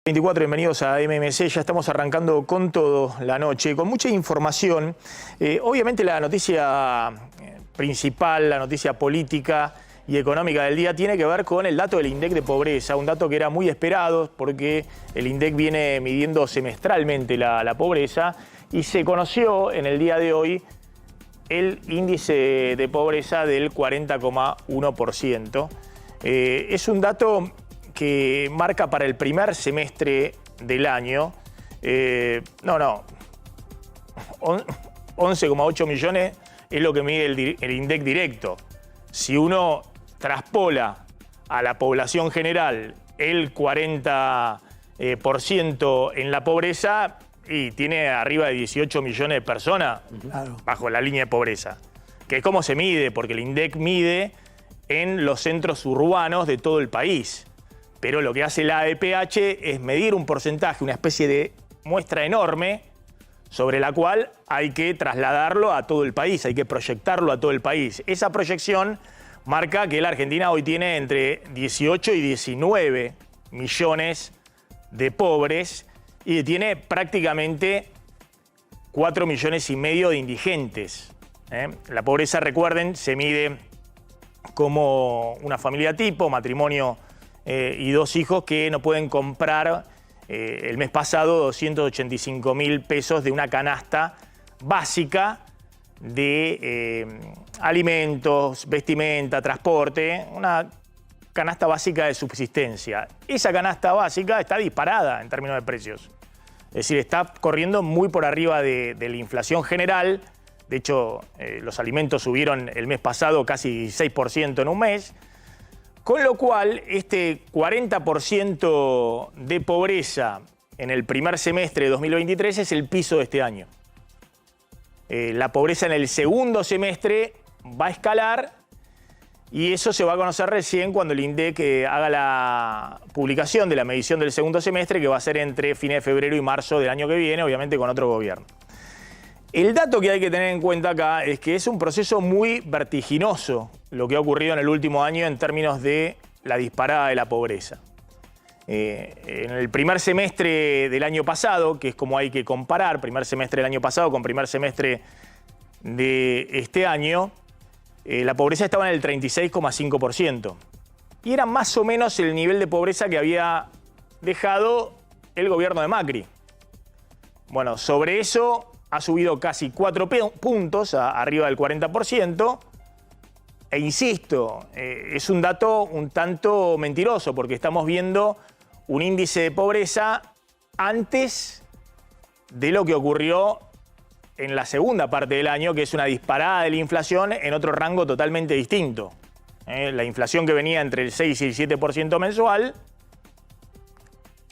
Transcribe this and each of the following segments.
24, bienvenidos a MMC, ya estamos arrancando con todo la noche, con mucha información. Obviamente la noticia principal, la noticia política y económica del día tiene que ver con el dato del INDEC de pobreza, un dato que era muy esperado porque el INDEC viene midiendo semestralmente la pobreza y se conoció en el día de hoy el índice de pobreza del 40,1%. Es un dato que marca para el primer semestre del año, 11,8 millones es lo que mide el INDEC directo. Si uno traspola a la población general el 40% en la pobreza, y tiene arriba de 18 millones de personas bajo la línea de pobreza. Que es como se mide, porque el INDEC mide en los centros urbanos de todo el país. Pero lo que hace la AEPH es medir un porcentaje, una especie de muestra enorme, sobre la cual hay que trasladarlo a todo el país, hay que proyectarlo a todo el país. Esa proyección marca que la Argentina hoy tiene entre 18 y 19 millones de pobres y tiene prácticamente 4,5 millones de indigentes. La pobreza, recuerden, se mide como una familia tipo, matrimonio y 2 hijos que no pueden comprar el mes pasado 285.000 pesos de una canasta básica de alimentos, vestimenta, transporte, una canasta básica de subsistencia. Esa canasta básica está disparada en términos de precios. Es decir, está corriendo muy por arriba de la inflación general. De hecho, los alimentos subieron el mes pasado casi 6% en un mes. Con lo cual, este 40% de pobreza en el primer semestre de 2023 es el piso de este año. La pobreza en el segundo semestre va a escalar y eso se va a conocer recién cuando el INDEC haga la publicación de la medición del segundo semestre, que va a ser entre fines de febrero y marzo del año que viene, obviamente con otro gobierno. El dato que hay que tener en cuenta acá es que es un proceso muy vertiginoso lo que ha ocurrido en el último año en términos de la disparada de la pobreza. En el primer semestre del año pasado, que es como hay que comparar, primer semestre del año pasado con primer semestre de este año, la pobreza estaba en el 36,5%. Y era más o menos el nivel de pobreza que había dejado el gobierno de Macri. Bueno, sobre eso ha subido casi 4 puntos, arriba del 40%. E insisto, es un dato un tanto mentiroso, porque estamos viendo un índice de pobreza antes de lo que ocurrió en la segunda parte del año, que es una disparada de la inflación en otro rango totalmente distinto. La inflación que venía entre el 6 y el 7% mensual,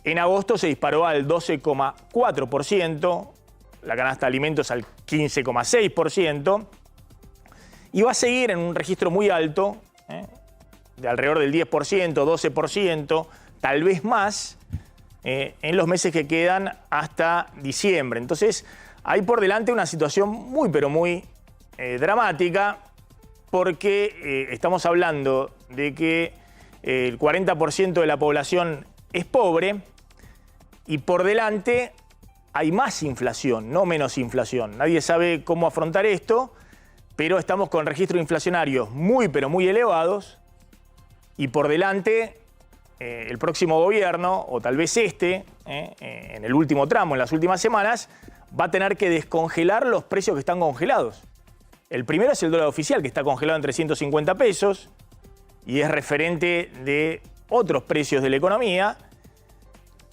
en agosto se disparó al 12,4%, la canasta de alimentos al 15,6%, y va a seguir en un registro muy alto, de alrededor del 10%, 12%, tal vez más, en los meses que quedan hasta diciembre. Entonces, hay por delante una situación muy, pero muy dramática, porque estamos hablando de que el 40% de la población es pobre y por delante hay más inflación, no menos inflación. Nadie sabe cómo afrontar esto, pero estamos con registros inflacionarios muy, pero muy elevados y por delante el próximo gobierno, o tal vez en el último tramo, en las últimas semanas, va a tener que descongelar los precios que están congelados. El primero es el dólar oficial, que está congelado en 350 pesos y es referente de otros precios de la economía,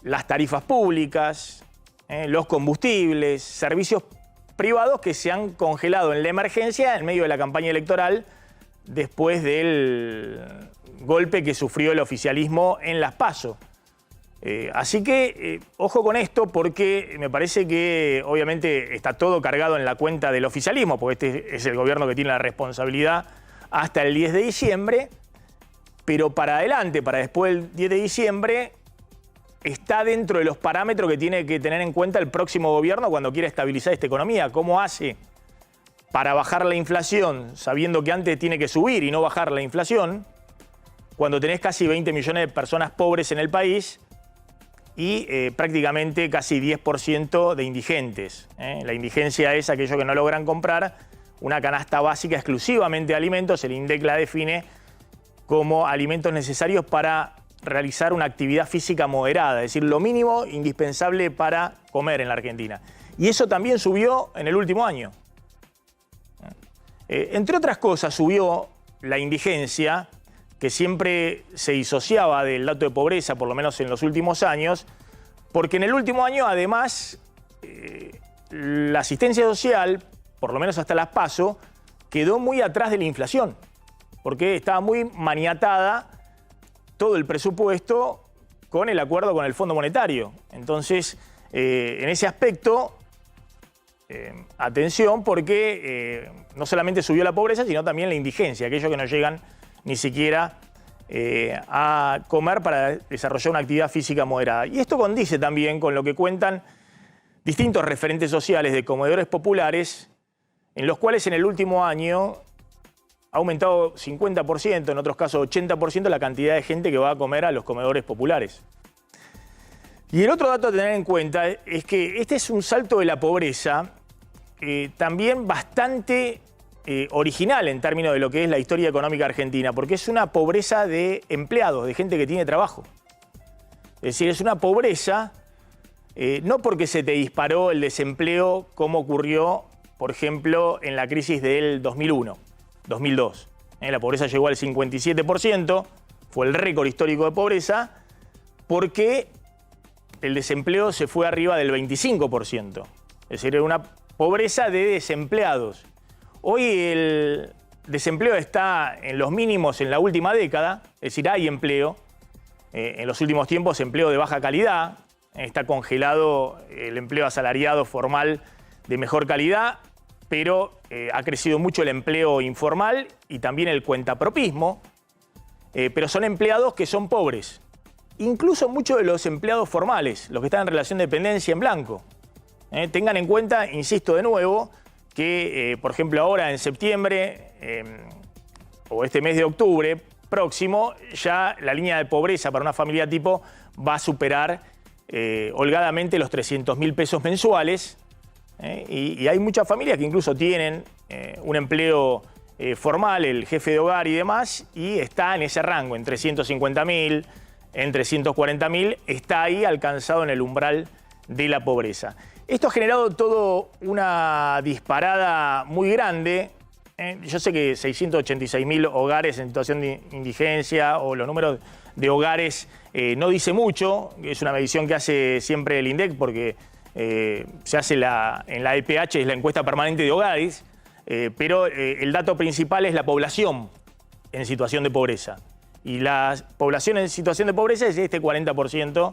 las tarifas públicas, los combustibles, servicios privados que se han congelado en la emergencia en medio de la campaña electoral después del golpe que sufrió el oficialismo en las PASO. Así que ojo con esto, porque me parece que obviamente está todo cargado en la cuenta del oficialismo, porque este es el gobierno que tiene la responsabilidad hasta el 10 de diciembre, pero para adelante, para después del 10 de diciembre, está dentro de los parámetros que tiene que tener en cuenta el próximo gobierno cuando quiera estabilizar esta economía. ¿Cómo hace para bajar la inflación, sabiendo que antes tiene que subir y no bajar la inflación, cuando tenés casi 20 millones de personas pobres en el país y prácticamente casi 10% de indigentes. La indigencia es aquello que no logran comprar una canasta básica exclusivamente de alimentos. El INDEC la define como alimentos necesarios para realizar una actividad física moderada, es decir, lo mínimo indispensable para comer en la Argentina. Y eso también subió en el último año. Entre otras cosas, subió la indigencia, que siempre se disociaba del dato de pobreza, por lo menos en los últimos años, porque en el último año, además, la asistencia social, por lo menos hasta las PASO, quedó muy atrás de la inflación, porque estaba muy maniatada todo el presupuesto con el acuerdo con el Fondo Monetario. Entonces, en ese aspecto, atención, porque no solamente subió la pobreza, sino también la indigencia, aquellos que no llegan ni siquiera a comer para desarrollar una actividad física moderada. Y esto condice también con lo que cuentan distintos referentes sociales de comedores populares, en los cuales en el último año ha aumentado 50%, en otros casos 80%, la cantidad de gente que va a comer a los comedores populares. Y el otro dato a tener en cuenta es que este es un salto de la pobreza también bastante original en términos de lo que es la historia económica argentina, porque es una pobreza de empleados, de gente que tiene trabajo. Es decir, es una pobreza no porque se te disparó el desempleo como ocurrió, por ejemplo, en la crisis del 2001, 2002. La pobreza llegó al 57%, fue el récord histórico de pobreza, porque el desempleo se fue arriba del 25%. Es decir, era una pobreza de desempleados. Hoy el desempleo está en los mínimos en la última década, es decir, hay empleo. En los últimos tiempos, empleo de baja calidad. Está congelado el empleo asalariado formal de mejor calidad, pero ha crecido mucho el empleo informal y también el cuentapropismo. Pero son empleados que son pobres. Incluso muchos de los empleados formales, los que están en relación de dependencia en blanco. Tengan en cuenta, insisto de nuevo, que por ejemplo ahora en septiembre o este mes de octubre próximo, ya la línea de pobreza para una familia tipo va a superar holgadamente los 300.000 pesos mensuales. Y hay muchas familias que incluso tienen un empleo formal, el jefe de hogar y demás, y está en ese rango, en 350.000, en 340.000, está ahí alcanzado en el umbral de la pobreza. Esto ha generado todo una disparada muy grande. Yo sé que 686.000 hogares en situación de indigencia o los números de hogares no dice mucho. Es una medición que hace siempre el INDEC porque se hace en la EPH, es la encuesta permanente de hogares, pero el dato principal es la población en situación de pobreza. Y la población en situación de pobreza es este 40%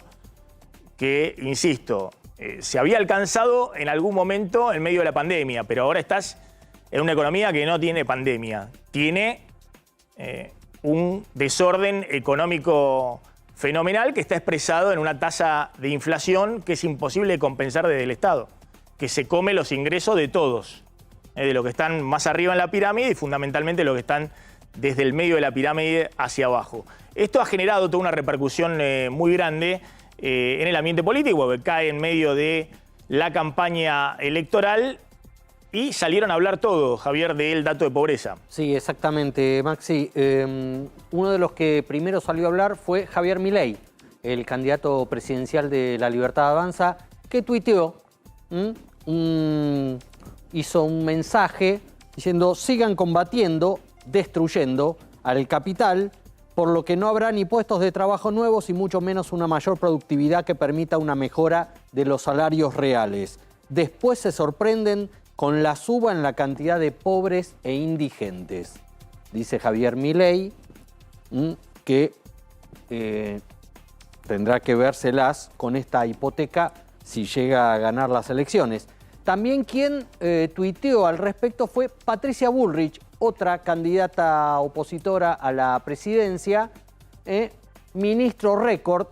que, insisto, se había alcanzado en algún momento en medio de la pandemia, pero ahora estás en una economía que no tiene pandemia, tiene un desorden económico fenomenal que está expresado en una tasa de inflación que es imposible de compensar desde el Estado, que se come los ingresos de todos, de los que están más arriba en la pirámide y fundamentalmente los que están desde el medio de la pirámide hacia abajo. Esto ha generado toda una repercusión muy grande en el ambiente político, que cae en medio de la campaña electoral y salieron a hablar todos, Javier, del dato de pobreza. Sí, exactamente, Maxi. Uno de los que primero salió a hablar fue Javier Milei, el candidato presidencial de La Libertad Avanza, que tuiteó, hizo un mensaje diciendo: sigan combatiendo, destruyendo al capital, por lo que no habrá ni puestos de trabajo nuevos y mucho menos una mayor productividad que permita una mejora de los salarios reales. Después se sorprenden con la suba en la cantidad de pobres e indigentes. Dice Javier Milei que tendrá que vérselas con esta hipoteca si llega a ganar las elecciones. También quien tuiteó al respecto fue Patricia Bullrich, otra candidata opositora a la presidencia, ministro récord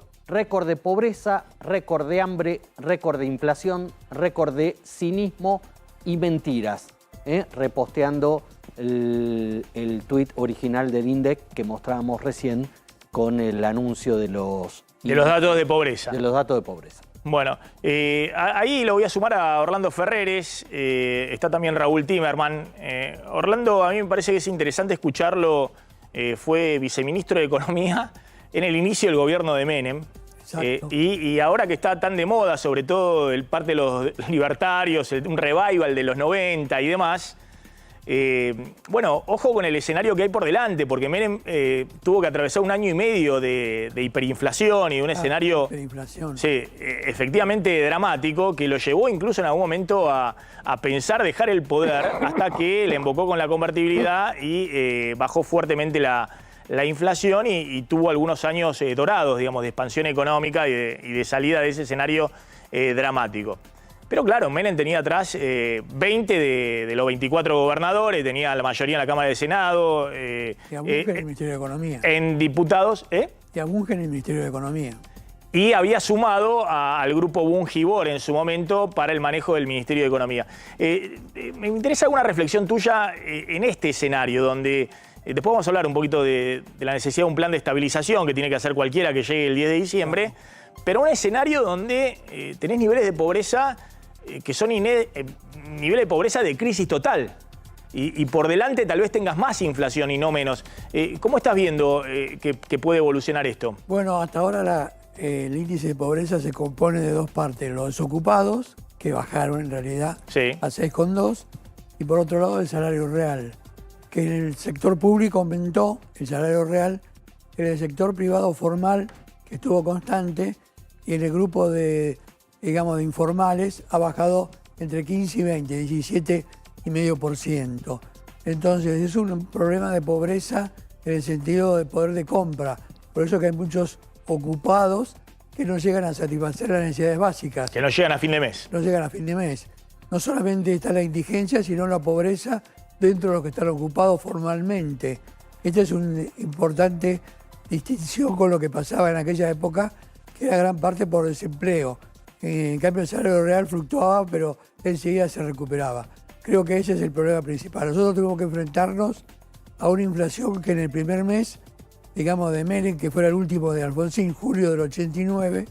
de pobreza, récord de hambre, récord de inflación, récord de cinismo y mentiras, reposteando el tuit original del INDEC que mostrábamos recién con el anuncio de los De los datos de pobreza. De los datos de pobreza. Bueno, ahí lo voy a sumar a Orlando Ferreres, está también Raúl Timerman. Orlando, a mí me parece que es interesante escucharlo, fue viceministro de Economía en el inicio del gobierno de Menem. Y ahora que está tan de moda, sobre todo el parte de los libertarios, un revival de los 90 y demás, bueno, ojo con el escenario que hay por delante, porque Menem tuvo que atravesar 1 año y medio de hiperinflación y un escenario sí, efectivamente dramático, que lo llevó incluso en algún momento a pensar dejar el poder hasta que le embocó con la convertibilidad y bajó fuertemente la inflación y tuvo algunos años dorados, digamos, de expansión económica y de salida de ese escenario dramático. Pero claro, Menem tenía atrás 20 de los 24 gobernadores, tenía la mayoría en la Cámara de Senado. Y a Bunge en el Ministerio de Economía. En diputados. Y a Bunge en el Ministerio de Economía. Y había sumado al grupo Bunge-Bor en su momento para el manejo del Ministerio de Economía. Me interesa alguna reflexión tuya en este escenario, donde después vamos a hablar un poquito de la necesidad de un plan de estabilización que tiene que hacer cualquiera que llegue el 10 de diciembre, pero un escenario donde tenés niveles de pobreza que son niveles de pobreza de crisis total. Y por delante tal vez tengas más inflación y no menos. ¿Cómo estás viendo que puede evolucionar esto? Bueno, hasta ahora el índice de pobreza se compone de 2 partes. Los desocupados, que bajaron en realidad a 6,2, y por otro lado el salario real, que en el sector público aumentó el salario real, en el sector privado formal, que estuvo constante, y en el grupo de informales ha bajado entre 15 y 20, 17,5%. Entonces es un problema de pobreza en el sentido de poder de compra. Por eso que hay muchos ocupados que no llegan a satisfacer las necesidades básicas. Que no llegan a fin de mes. No llegan a fin de mes. No solamente está la indigencia, sino la pobreza dentro de los que están ocupados formalmente. Esta es una importante distinción con lo que pasaba en aquella época, que era gran parte por desempleo. En cambio, el salario real fluctuaba, pero enseguida se recuperaba. Creo que ese es el problema principal. Nosotros tuvimos que enfrentarnos a una inflación que en el primer mes, digamos, de Menem, que fuera el último de Alfonsín, julio del 89,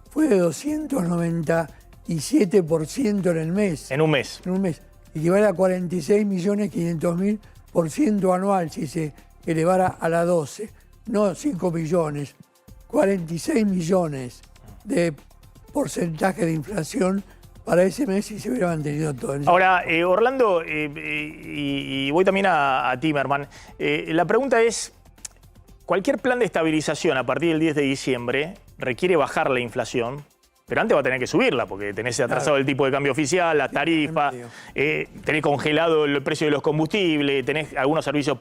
fue de 297% en el mes. En un mes. En un mes. Equivale a 46.500.000% anual si se elevara a la 12. No 5 millones, 46 millones de porcentaje de inflación para ese mes y se hubiera mantenido todo. Ahora, Orlando, y voy también a Timerman, la pregunta es, cualquier plan de estabilización a partir del 10 de diciembre requiere bajar la inflación, pero antes va a tener que subirla, porque tenés atrasado el tipo de cambio oficial, la tarifa, tenés congelado el precio de los combustibles, tenés algunos servicios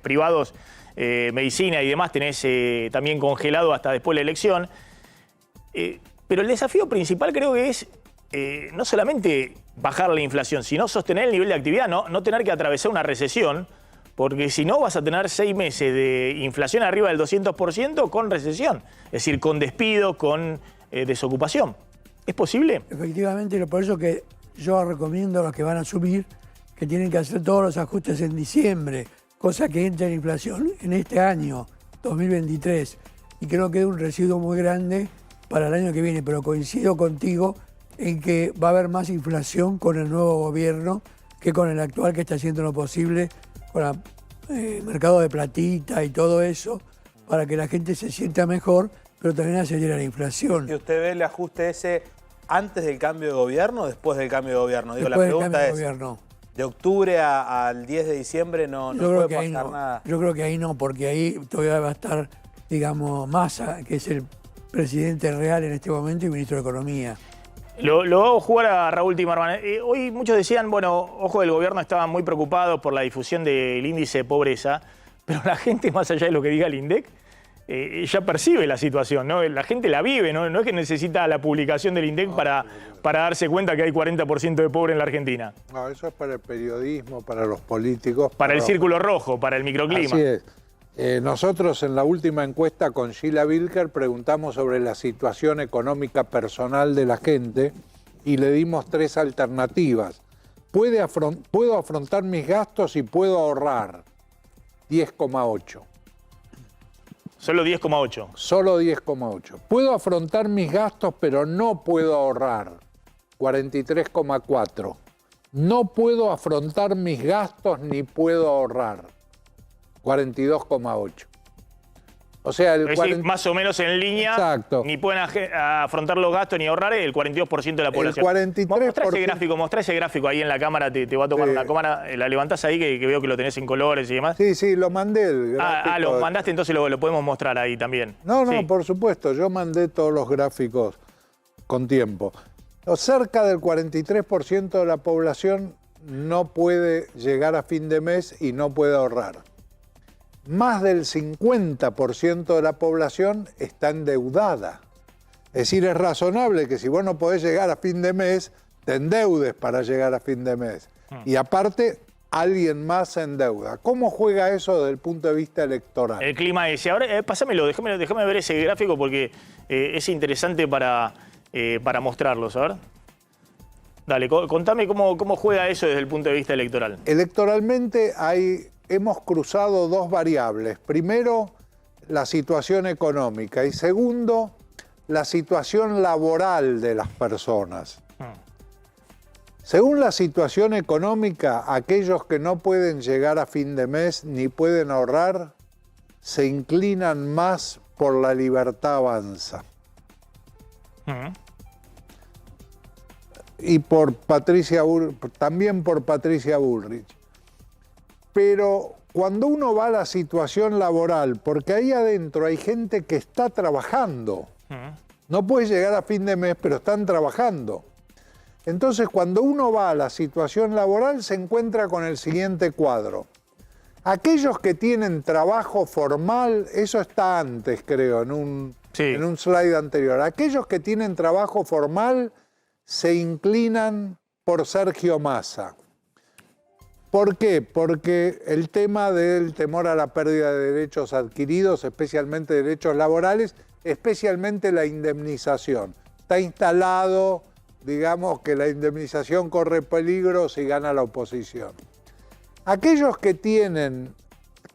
privados, medicina y demás, tenés también congelado hasta después de la elección. Pero el desafío principal creo que es no solamente bajar la inflación, sino sostener el nivel de actividad, no tener que atravesar una recesión, porque si no vas a tener 6 meses de inflación arriba del 200% con recesión, es decir, con despido, con desocupación. ¿Es posible? Efectivamente, por eso que yo recomiendo a los que van a subir que tienen que hacer todos los ajustes en diciembre, cosa que entra en inflación en este año, 2023, y creo que es un residuo muy grande para el año que viene, pero coincido contigo en que va a haber más inflación con el nuevo gobierno que con el actual, que está haciendo lo posible con el mercado de platita y todo eso, para que la gente se sienta mejor, pero también acelera la inflación. ¿Y usted ve el ajuste ese antes del cambio de gobierno o después del cambio de gobierno? Digo, después la pregunta del es, cambio de gobierno. ¿De octubre al 10 de diciembre no puede pasar nada? Yo creo que ahí no, porque ahí todavía va a estar, digamos, Massa, que es el presidente real en este momento y ministro de Economía. Lo hago jugar a Raúl Timerman. Hoy muchos decían, bueno, ojo, del gobierno estaban muy preocupados por la difusión del índice de pobreza, pero la gente, más allá de lo que diga el INDEC, ya percibe la situación, ¿no? La gente la vive, ¿no? No es que necesita la publicación del INDEC para darse cuenta que hay 40% de pobres en la Argentina. No, eso es para el periodismo, para los políticos. Para el círculo rojo, para el microclima. Así es. Nosotros en la última encuesta con Sheila Bilker preguntamos sobre la situación económica personal de la gente y le dimos 3 alternativas. Puedo afrontar mis gastos y puedo ahorrar. 10,8. Solo 10,8. Solo 10,8. Puedo afrontar mis gastos, pero no puedo ahorrar. 43,4. No puedo afrontar mis gastos ni puedo ahorrar. 42,8. O sea, Es decir, más o menos en línea. Exacto. Ni pueden afrontar los gastos ni ahorrar el 42% de la población. 43%. Mostrá ese gráfico ahí en la cámara, te va a tomar una cámara, la levantás ahí que veo que lo tenés en colores y demás. Sí, lo mandé. El gráfico. Lo mandaste, entonces lo podemos mostrar ahí también. No, Sí. por supuesto, yo mandé todos los gráficos con tiempo. Cerca del 43% de la población no puede llegar a fin de mes y no puede ahorrar. Más del 50% de la población está endeudada. Es decir, es razonable que si vos no podés llegar a fin de mes, te endeudes para llegar a fin de mes. Y aparte, alguien más se endeuda. ¿Cómo juega eso desde el punto de vista electoral? El clima ese. Ahora, pásamelo, déjame ver ese gráfico porque es interesante para mostrarlos. A ver. Dale, contame cómo juega eso desde el punto de vista electoral. Electoralmente hemos cruzado dos variables. Primero, la situación económica y segundo, la situación laboral de las personas. Según la situación económica, aquellos que no pueden llegar a fin de mes ni pueden ahorrar, se inclinan más por La Libertad Avanza. Y también por Patricia Bullrich. Pero cuando uno va a la situación laboral, porque ahí adentro hay gente que está trabajando, no puede llegar a fin de mes, pero están trabajando. Entonces, cuando uno va a la situación laboral, se encuentra con el siguiente cuadro. Aquellos que tienen trabajo formal, eso está antes, creo, en un slide anterior. Aquellos que tienen trabajo formal se inclinan por Sergio Massa. ¿Por qué? Porque el tema del temor a la pérdida de derechos adquiridos, especialmente derechos laborales, especialmente la indemnización. Está instalado, digamos, que la indemnización corre peligro si gana la oposición. Aquellos que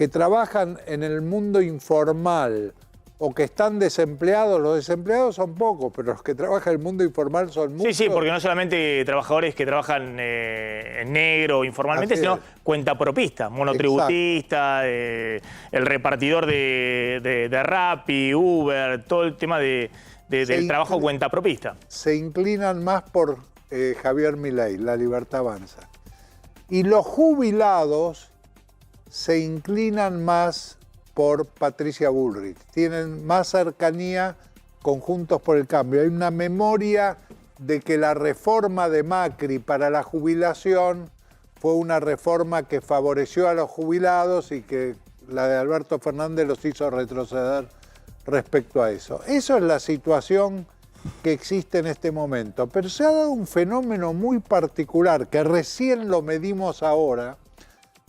trabajan en el mundo informal o que están desempleados, los desempleados son pocos, pero los que trabajan en el mundo informal son muchos. Sí, porque no solamente trabajadores que trabajan en negro informalmente, sino cuentapropista, monotributista, el repartidor de Rappi, Uber, todo el tema del trabajo cuentapropista. Se inclinan más por Javier Milei, La Libertad Avanza. Y los jubilados se inclinan más por Patricia Bullrich. Tienen más cercanía con Juntos por el Cambio. Hay una memoria de que la reforma de Macri para la jubilación fue una reforma que favoreció a los jubilados y que la de Alberto Fernández los hizo retroceder respecto a eso. Eso es la situación que existe en este momento. Pero se ha dado un fenómeno muy particular que recién lo medimos ahora,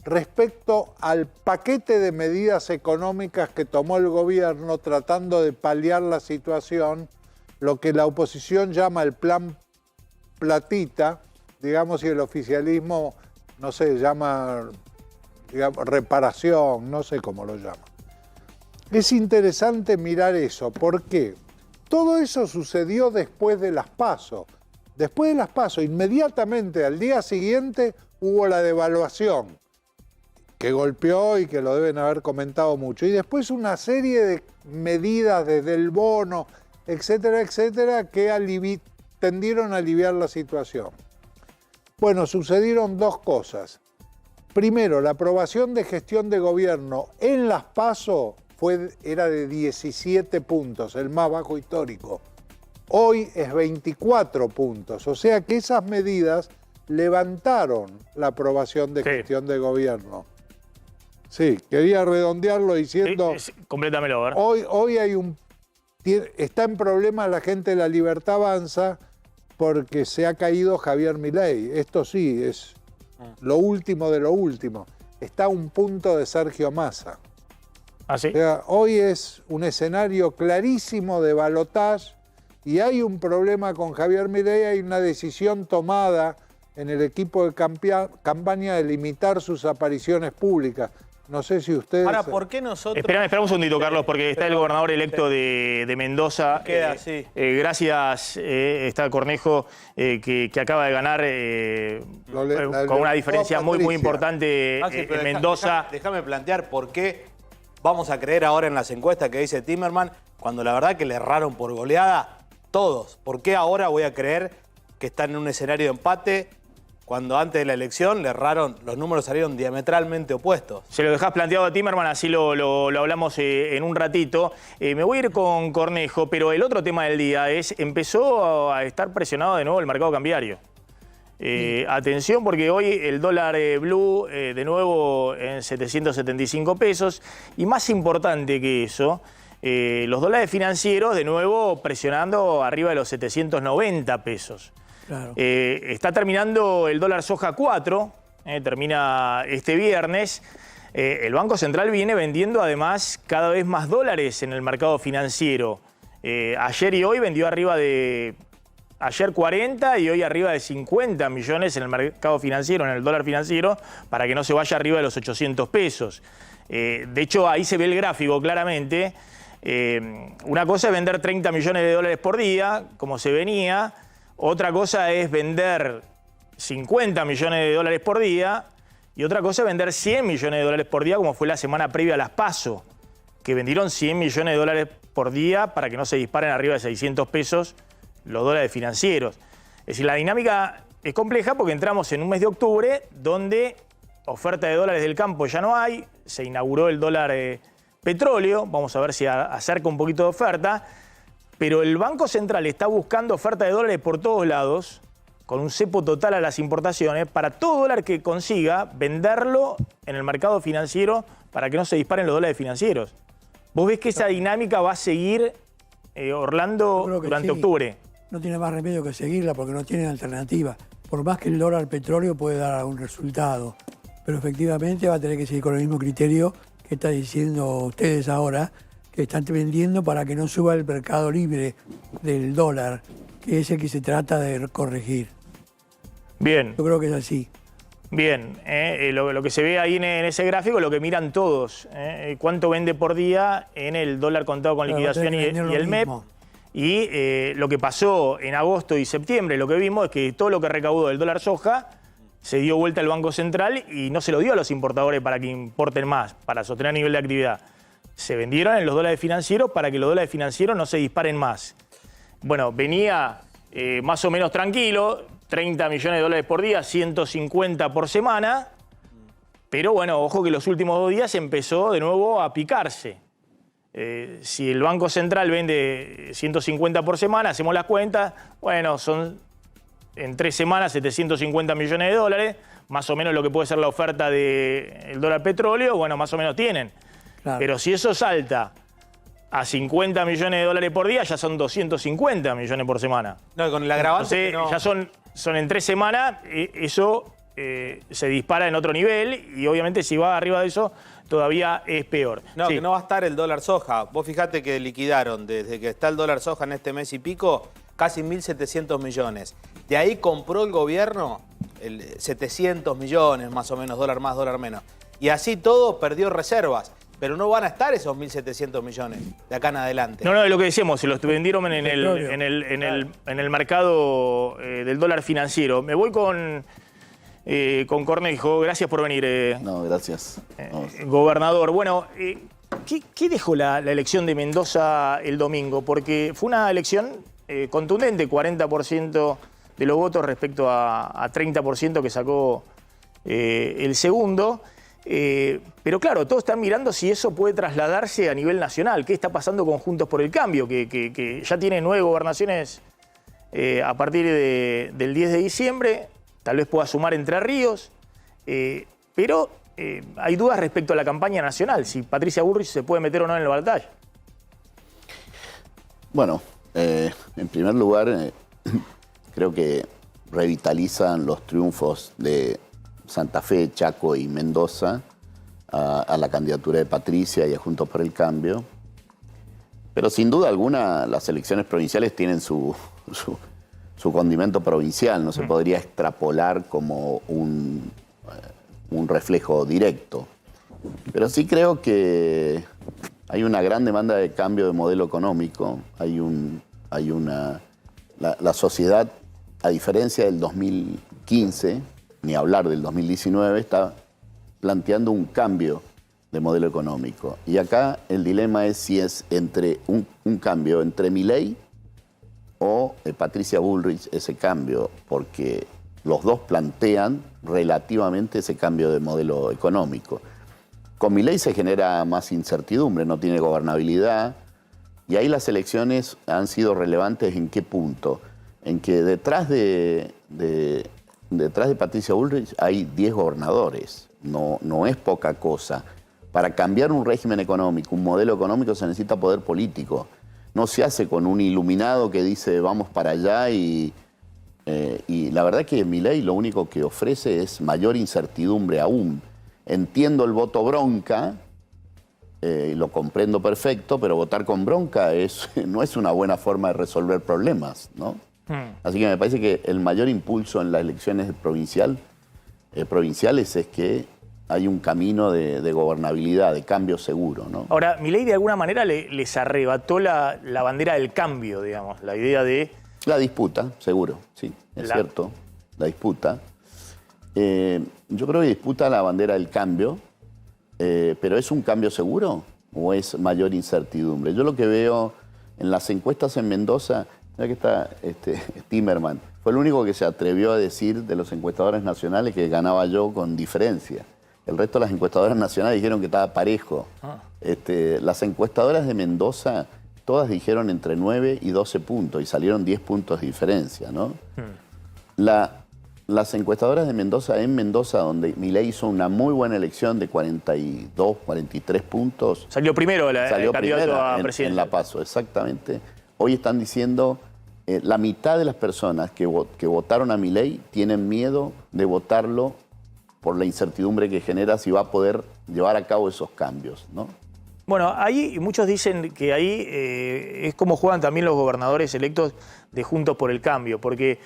respecto al paquete de medidas económicas que tomó el gobierno tratando de paliar la situación, lo que la oposición llama el plan platita, digamos, y el oficialismo, no sé, llama, digamos, reparación, no sé cómo lo llama. Es interesante mirar eso. ¿Por qué? Todo eso sucedió después de las PASO. Después de las PASO, inmediatamente al día siguiente hubo la devaluación, que golpeó y que lo deben haber comentado mucho. Y después una serie de medidas desde el bono, etcétera, etcétera, que tendieron a aliviar la situación. Bueno, sucedieron dos cosas. Primero, la aprobación de gestión de gobierno en las PASO era de 17 puntos, el más bajo histórico. Hoy es 24 puntos, o sea que esas medidas levantaron la aprobación de gestión de gobierno. Sí, quería redondearlo diciendo... Complétamelo, a ver. Hoy está en problemas la gente de La Libertad Avanza porque se ha caído Javier Milei. Esto sí, es lo último de lo último. Está a un punto de Sergio Massa. ¿Ah, sí? O sea, hoy es un escenario clarísimo de balotaje y hay un problema con Javier Milei, hay una decisión tomada en el equipo de campaña de limitar sus apariciones públicas. No sé si ustedes... Ahora, ¿por qué nosotros...? Espera un segundito, Carlos, porque está el gobernador electo de Mendoza. Queda así. Gracias, está Cornejo, que acaba de ganar con una diferencia muy importante Maxi, pero en Mendoza. Déjame plantear por qué vamos a creer ahora en las encuestas que dice Timerman, cuando la verdad que le erraron por goleada todos. ¿Por qué ahora voy a creer que están en un escenario de empate cuando antes de la elección le erraron, los números salieron diametralmente opuestos? Se lo dejás planteado a Timerman, así lo hablamos en un ratito. Me voy a ir con Cornejo, pero el otro tema del día es, empezó a estar presionado de nuevo el mercado cambiario. Atención, porque hoy el dólar blue de nuevo en 775 pesos. Y más importante que eso, los dólares financieros de nuevo presionando arriba de los 790 pesos. Claro. Está terminando el dólar soja 4, termina este viernes. El Banco Central viene vendiendo además cada vez más dólares en el mercado financiero. Ayer y hoy vendió arriba de... Ayer 40 y hoy arriba de 50 millones en el mercado financiero, en el dólar financiero, para que no se vaya arriba de los 800 pesos. De hecho, ahí se ve el gráfico claramente. Una cosa es vender 30 millones de dólares por día, como se venía. Otra cosa es vender 50 millones de dólares por día. Y otra cosa es vender 100 millones de dólares por día, como fue la semana previa a las PASO, que vendieron 100 millones de dólares por día para que no se disparen arriba de 600 pesos los dólares financieros. Es decir, la dinámica es compleja porque entramos en un mes de octubre donde oferta de dólares del campo ya no hay, se inauguró el dólar petróleo, vamos a ver si acerca un poquito de oferta, pero el Banco Central está buscando oferta de dólares por todos lados, con un cepo total a las importaciones, para todo dólar que consiga venderlo en el mercado financiero para que no se disparen los dólares financieros. ¿Vos ves que esa dinámica va a seguir, Orlando, durante octubre? No tiene más remedio que seguirla porque no tienen alternativa. Por más que el dólar petróleo puede dar algún resultado, pero efectivamente va a tener que seguir con el mismo criterio que está diciendo ustedes ahora, que están vendiendo para que no suba el mercado libre del dólar, que es el que se trata de corregir. Bien. Yo creo que es así. Bien, lo que se ve ahí en ese gráfico, lo que miran todos, cuánto vende por día en el dólar contado con liquidación y el MEP. Y lo que pasó en agosto y septiembre, lo que vimos es que todo lo que recaudó del dólar soja se dio vuelta al Banco Central y no se lo dio a los importadores para que importen más, para sostener nivel de actividad. Se vendieron en los dólares financieros para que los dólares financieros no se disparen más. Bueno, venía más o menos tranquilo, 30 millones de dólares por día, 150 por semana, pero bueno, ojo que los últimos 2 días empezó de nuevo a picarse. Si el Banco Central vende 150 por semana, hacemos las cuentas, bueno, son en 3 semanas 750 millones de dólares, más o menos lo que puede ser la oferta del dólar petróleo, bueno, más o menos tienen. Claro. Pero si eso salta a 50 millones de dólares por día, ya son 250 millones por semana. No, con el agravante. Entonces, ya son en 3 semanas, eso se dispara en otro nivel y obviamente si va arriba de eso, todavía es peor. No, sí. Que no va a estar el dólar soja. Vos fijate que liquidaron desde que está el dólar soja en este mes y pico, casi 1.700 millones. De ahí compró el gobierno 700 millones, más o menos, dólar más, dólar menos. Y así todo perdió reservas. Pero no van a estar esos 1.700 millones de acá en adelante. No, lo que decíamos, se los vendieron en el mercado del dólar financiero. Me voy con Cornejo. Gracias por venir. No, gracias. Gobernador. Bueno, ¿qué dejó la elección de Mendoza el domingo? Porque fue una elección contundente, 40% de los votos respecto a 30% que sacó el segundo. Pero claro, todos están mirando si eso puede trasladarse a nivel nacional. ¿Qué está pasando con Juntos por el Cambio? Que ya tiene 9 gobernaciones a partir del 10 de diciembre. Tal vez pueda sumar Entre Ríos. Pero hay dudas respecto a la campaña nacional. Si Patricia Bullrich se puede meter o no en el balotaje. Bueno, en primer lugar, creo que revitalizan los triunfos de Santa Fe, Chaco y Mendoza a la candidatura de Patricia y a Juntos por el Cambio. Pero sin duda alguna las elecciones provinciales tienen su condimento provincial, no se podría extrapolar como un reflejo directo. Pero sí creo que hay una gran demanda de cambio de modelo económico. La sociedad, a diferencia del 2015, ni hablar del 2019, está planteando un cambio de modelo económico. Y acá el dilema es si es entre un cambio entre Milei o Patricia Bullrich ese cambio, porque los dos plantean relativamente ese cambio de modelo económico. Con Milei se genera más incertidumbre, no tiene gobernabilidad, y ahí las elecciones han sido relevantes ¿en qué punto? En que detrás de Patricia Bullrich hay 10 gobernadores, no es poca cosa. Para cambiar un régimen económico, un modelo económico, se necesita poder político. No se hace con un iluminado que dice vamos para allá y la verdad que Milei lo único que ofrece es mayor incertidumbre aún. Entiendo el voto bronca, lo comprendo perfecto, pero votar con bronca no es una buena forma de resolver problemas, ¿no? Así que me parece que el mayor impulso en las elecciones provinciales es que hay un camino de gobernabilidad, de cambio seguro, ¿no? Ahora, Milei de alguna manera les arrebató la bandera del cambio, digamos, la idea de... La disputa, seguro, sí, es cierto, la disputa. Yo creo que disputa la bandera del cambio, pero ¿es un cambio seguro o es mayor incertidumbre? Yo lo que veo en las encuestas en Mendoza, ya que está Timerman, fue el único que se atrevió a decir de los encuestadores nacionales que ganaba yo con diferencia. El resto de las encuestadoras nacionales dijeron que estaba parejo. Las encuestadoras de Mendoza, todas dijeron entre 9 y 12 puntos y salieron 10 puntos de diferencia, ¿no? Las encuestadoras de Mendoza, en Mendoza, donde Milei hizo una muy buena elección de 42, 43 puntos. Salió primero el candidato a presidente. En La Paso, exactamente. Hoy están diciendo la mitad de las personas que votaron a Milei tienen miedo de votarlo por la incertidumbre que genera si va a poder llevar a cabo esos cambios, ¿no? Bueno, ahí muchos dicen que ahí es como juegan también los gobernadores electos de Juntos por el Cambio, porque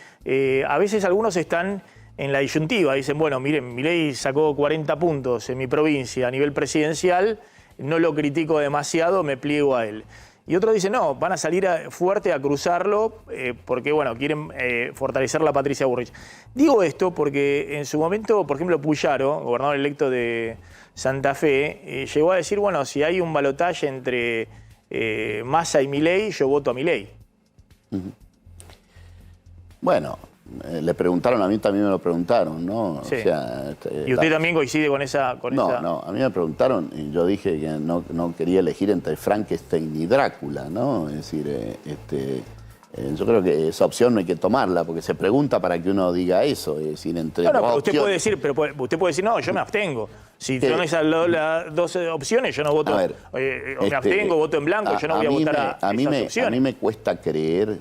a veces algunos están en la disyuntiva, dicen, bueno, miren, Milei sacó 40 puntos en mi provincia a nivel presidencial, no lo critico demasiado, me pliego a él. Y otros dicen, no, van a salir fuerte a cruzarlo porque, bueno, quieren fortalecer la Patricia Bullrich. Digo esto porque en su momento, por ejemplo, Puyaro, gobernador electo de Santa Fe, llegó a decir, bueno, si hay un balotaje entre Massa y Milei, yo voto a Milei. Bueno, le preguntaron, a mí también me lo preguntaron, ¿no? Sí. O sea, ¿Y usted también coincide con esa...? No, a mí me preguntaron y yo dije que no quería elegir entre Frankenstein y Drácula, ¿no? Es decir, yo creo que esa opción no hay que tomarla porque se pregunta para que uno diga eso, es decir, entre pero dos usted puede decir, no, yo me abstengo. Si son esas las dos opciones, yo no voto, ver, o me abstengo, voto en blanco, yo no voy a votar a esas opciones. A mí me cuesta creer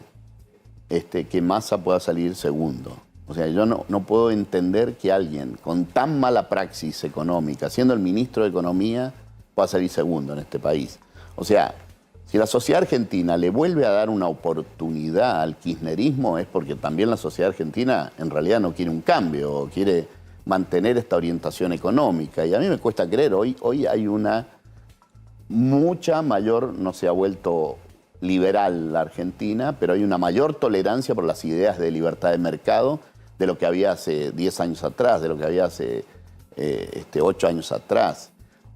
que Massa pueda salir segundo. O sea, yo no puedo entender que alguien con tan mala praxis económica, siendo el ministro de Economía, pueda salir segundo en este país. O sea, si la sociedad argentina le vuelve a dar una oportunidad al kirchnerismo es porque también la sociedad argentina en realidad no quiere un cambio, quiere mantener esta orientación económica. Y a mí me cuesta creer, hoy hay una mucha mayor, no se ha vuelto liberal la Argentina, pero hay una mayor tolerancia por las ideas de libertad de mercado de lo que había hace 10 años atrás, de lo que había hace 8 años atrás.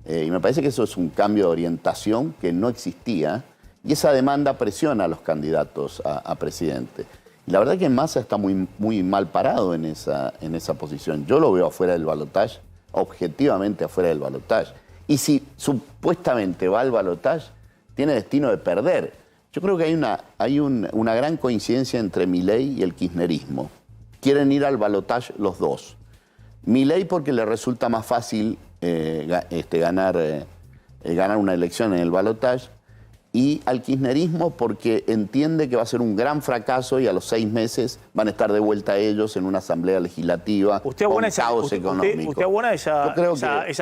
Y me parece que eso es un cambio de orientación que no existía y esa demanda presiona a los candidatos a presidente. Y la verdad que Massa está muy mal parado en esa posición. Yo lo veo afuera del balotaje, objetivamente afuera del balotaje. Y si supuestamente va al balotaje, tiene destino de perder. Yo creo que hay una gran coincidencia entre Milei y el kirchnerismo. Quieren ir al balotaje los dos. Milei porque le resulta más fácil ganar una elección en el balotaje y al kirchnerismo porque entiende que va a ser un gran fracaso y a los 6 meses van a estar de vuelta ellos en una asamblea legislativa con caos económico. ¿Usted abona esa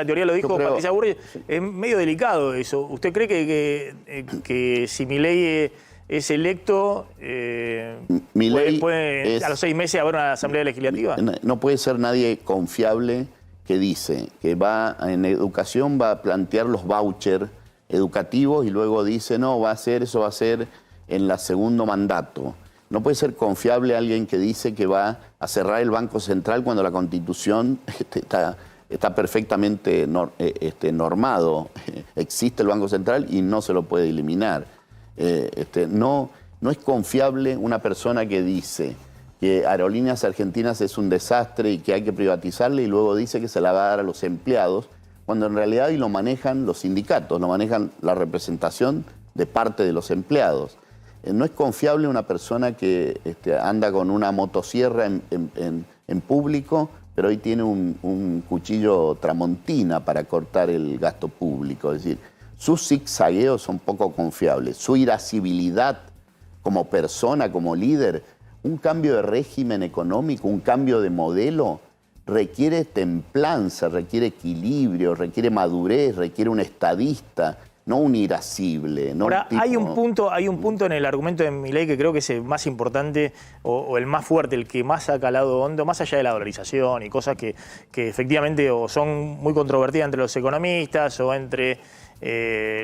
teoría? Lo dijo Patricia Bullrich. Es medio delicado eso. ¿Usted cree que si Milei es electo, puede a los 6 meses haber una asamblea legislativa? No puede ser nadie confiable que dice que en educación va a plantear los vouchers educativos y luego dice, no, eso va a ser en el segundo mandato. No puede ser confiable alguien que dice que va a cerrar el Banco Central cuando la Constitución está perfectamente normado. Existe el Banco Central y no se lo puede eliminar. No es confiable una persona que dice que Aerolíneas Argentinas es un desastre y que hay que privatizarle y luego dice que se la va a dar a los empleados, cuando en realidad lo manejan los sindicatos, lo manejan la representación de parte de los empleados. No es confiable una persona que anda con una motosierra en público, pero hoy tiene un cuchillo tramontina para cortar el gasto público. Es decir, sus zigzagueos son poco confiables. Su irascibilidad como persona, como líder, un cambio de régimen económico, un cambio de modelo, requiere templanza, requiere equilibrio, requiere madurez, requiere un estadista, no un irascible. No Ahora, un tipo... hay un punto en el argumento de Milei que creo que es el más importante o el más fuerte, el que más ha calado hondo, más allá de la dolarización y cosas que efectivamente o son muy controvertidas entre los economistas o entre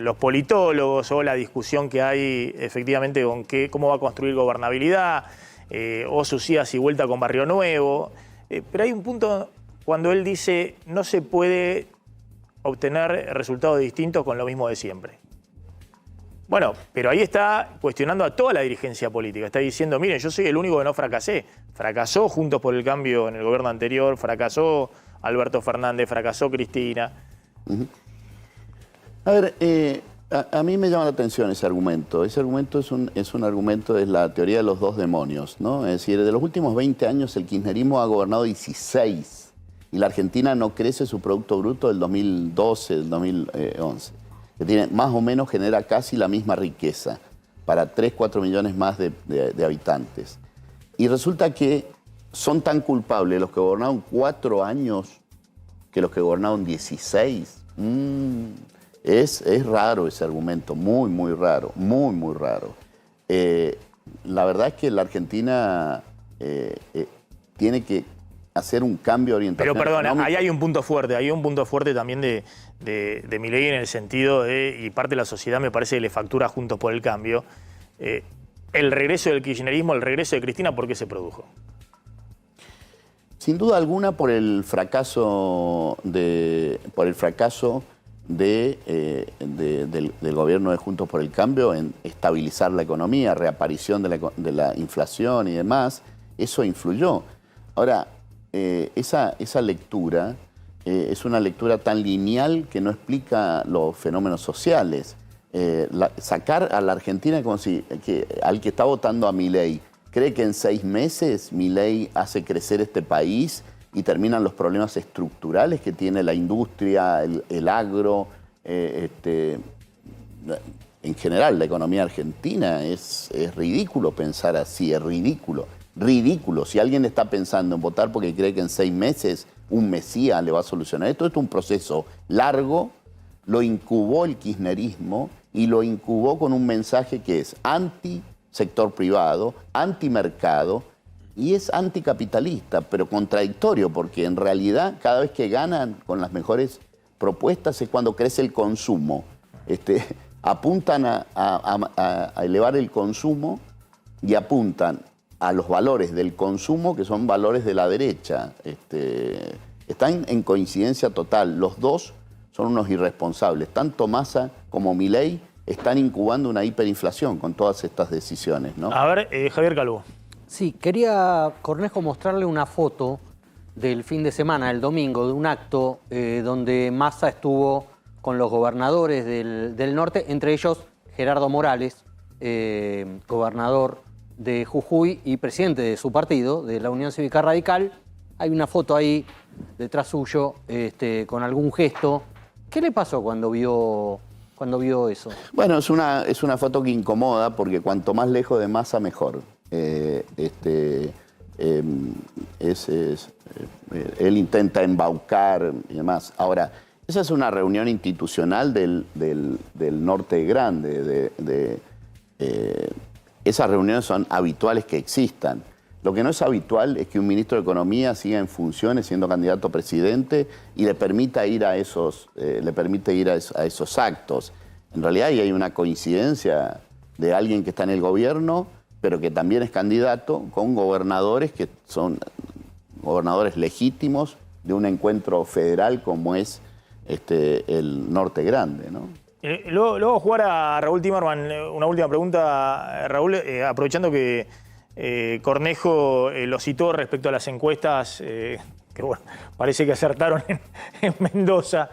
los politólogos, o la discusión que hay efectivamente con cómo va a construir gobernabilidad, o sus idas y vueltas con Barrio Nuevo. Pero hay un punto cuando él dice no se puede obtener resultados distintos con lo mismo de siempre. Bueno, pero ahí está cuestionando a toda la dirigencia política. Está diciendo, miren, yo soy el único que no fracasé. Fracasó Juntos por el Cambio en el gobierno anterior, fracasó Alberto Fernández, fracasó Cristina. A ver, a mí me llama la atención ese argumento. Ese argumento es un argumento de la teoría de los dos demonios, ¿no? Es decir, de los últimos 20 años el kirchnerismo ha gobernado 16 y la Argentina no crece su Producto Bruto del 2012, del 2011. Que tiene, más o menos genera casi la misma riqueza para 3, 4 millones más de habitantes. Y resulta que son tan culpables los que gobernaron 4 años que los que gobernaron 16. Es raro ese argumento, muy, muy raro, muy, muy raro. La verdad es que la Argentina tiene que hacer un cambio de orientación. Pero perdón, ahí hay un punto fuerte, también de Milei en el sentido de, y parte de la sociedad me parece que le factura Juntos por el Cambio, el regreso del kirchnerismo, el regreso de Cristina, ¿por qué se produjo? Sin duda alguna por el fracaso del gobierno de Juntos por el Cambio en estabilizar la economía, reaparición de la inflación y demás, eso influyó. Ahora, esa lectura es una lectura tan lineal que no explica los fenómenos sociales. Sacar a la Argentina como si al que está votando a Milei cree que en 6 meses Milei hace crecer este país y terminan los problemas estructurales que tiene la industria, el agro, en general la economía argentina. Es ridículo pensar así, es ridículo. Ridículo. Si alguien está pensando en votar porque cree que en 6 meses un mesías le va a solucionar esto es un proceso largo, lo incubó el kirchnerismo y lo incubó con un mensaje que es anti-sector privado, anti-mercado y es anticapitalista, pero contradictorio porque en realidad cada vez que ganan con las mejores propuestas es cuando crece el consumo. Apuntan a elevar el consumo y apuntan a los valores del consumo, que son valores de la derecha. Están en coincidencia total. Los dos son unos irresponsables. Tanto Massa como Milei están incubando una hiperinflación con todas estas decisiones, ¿no? A ver, Javier Calvo. Sí, quería, Cornejo, mostrarle una foto del fin de semana, el domingo, de un acto donde Massa estuvo con los gobernadores del norte, entre ellos Gerardo Morales, gobernador de Jujuy y presidente de su partido, de la Unión Cívica Radical. Hay una foto ahí detrás suyo con algún gesto. ¿Qué le pasó cuando vio eso? Bueno, es una foto que incomoda porque cuanto más lejos de Massa, mejor. Él intenta embaucar y demás. Ahora, esa es una reunión institucional del norte grande. Esas reuniones son habituales que existan. Lo que no es habitual es que un ministro de Economía siga en funciones siendo candidato a presidente y le permita ir a esos actos. En realidad ahí hay una coincidencia de alguien que está en el gobierno, pero que también es candidato, con gobernadores que son gobernadores legítimos de un encuentro federal como es el Norte Grande, ¿no? Luego jugar a Raúl Timerman, una última pregunta, Raúl, aprovechando que Cornejo lo citó respecto a las encuestas, que bueno, parece que acertaron en Mendoza.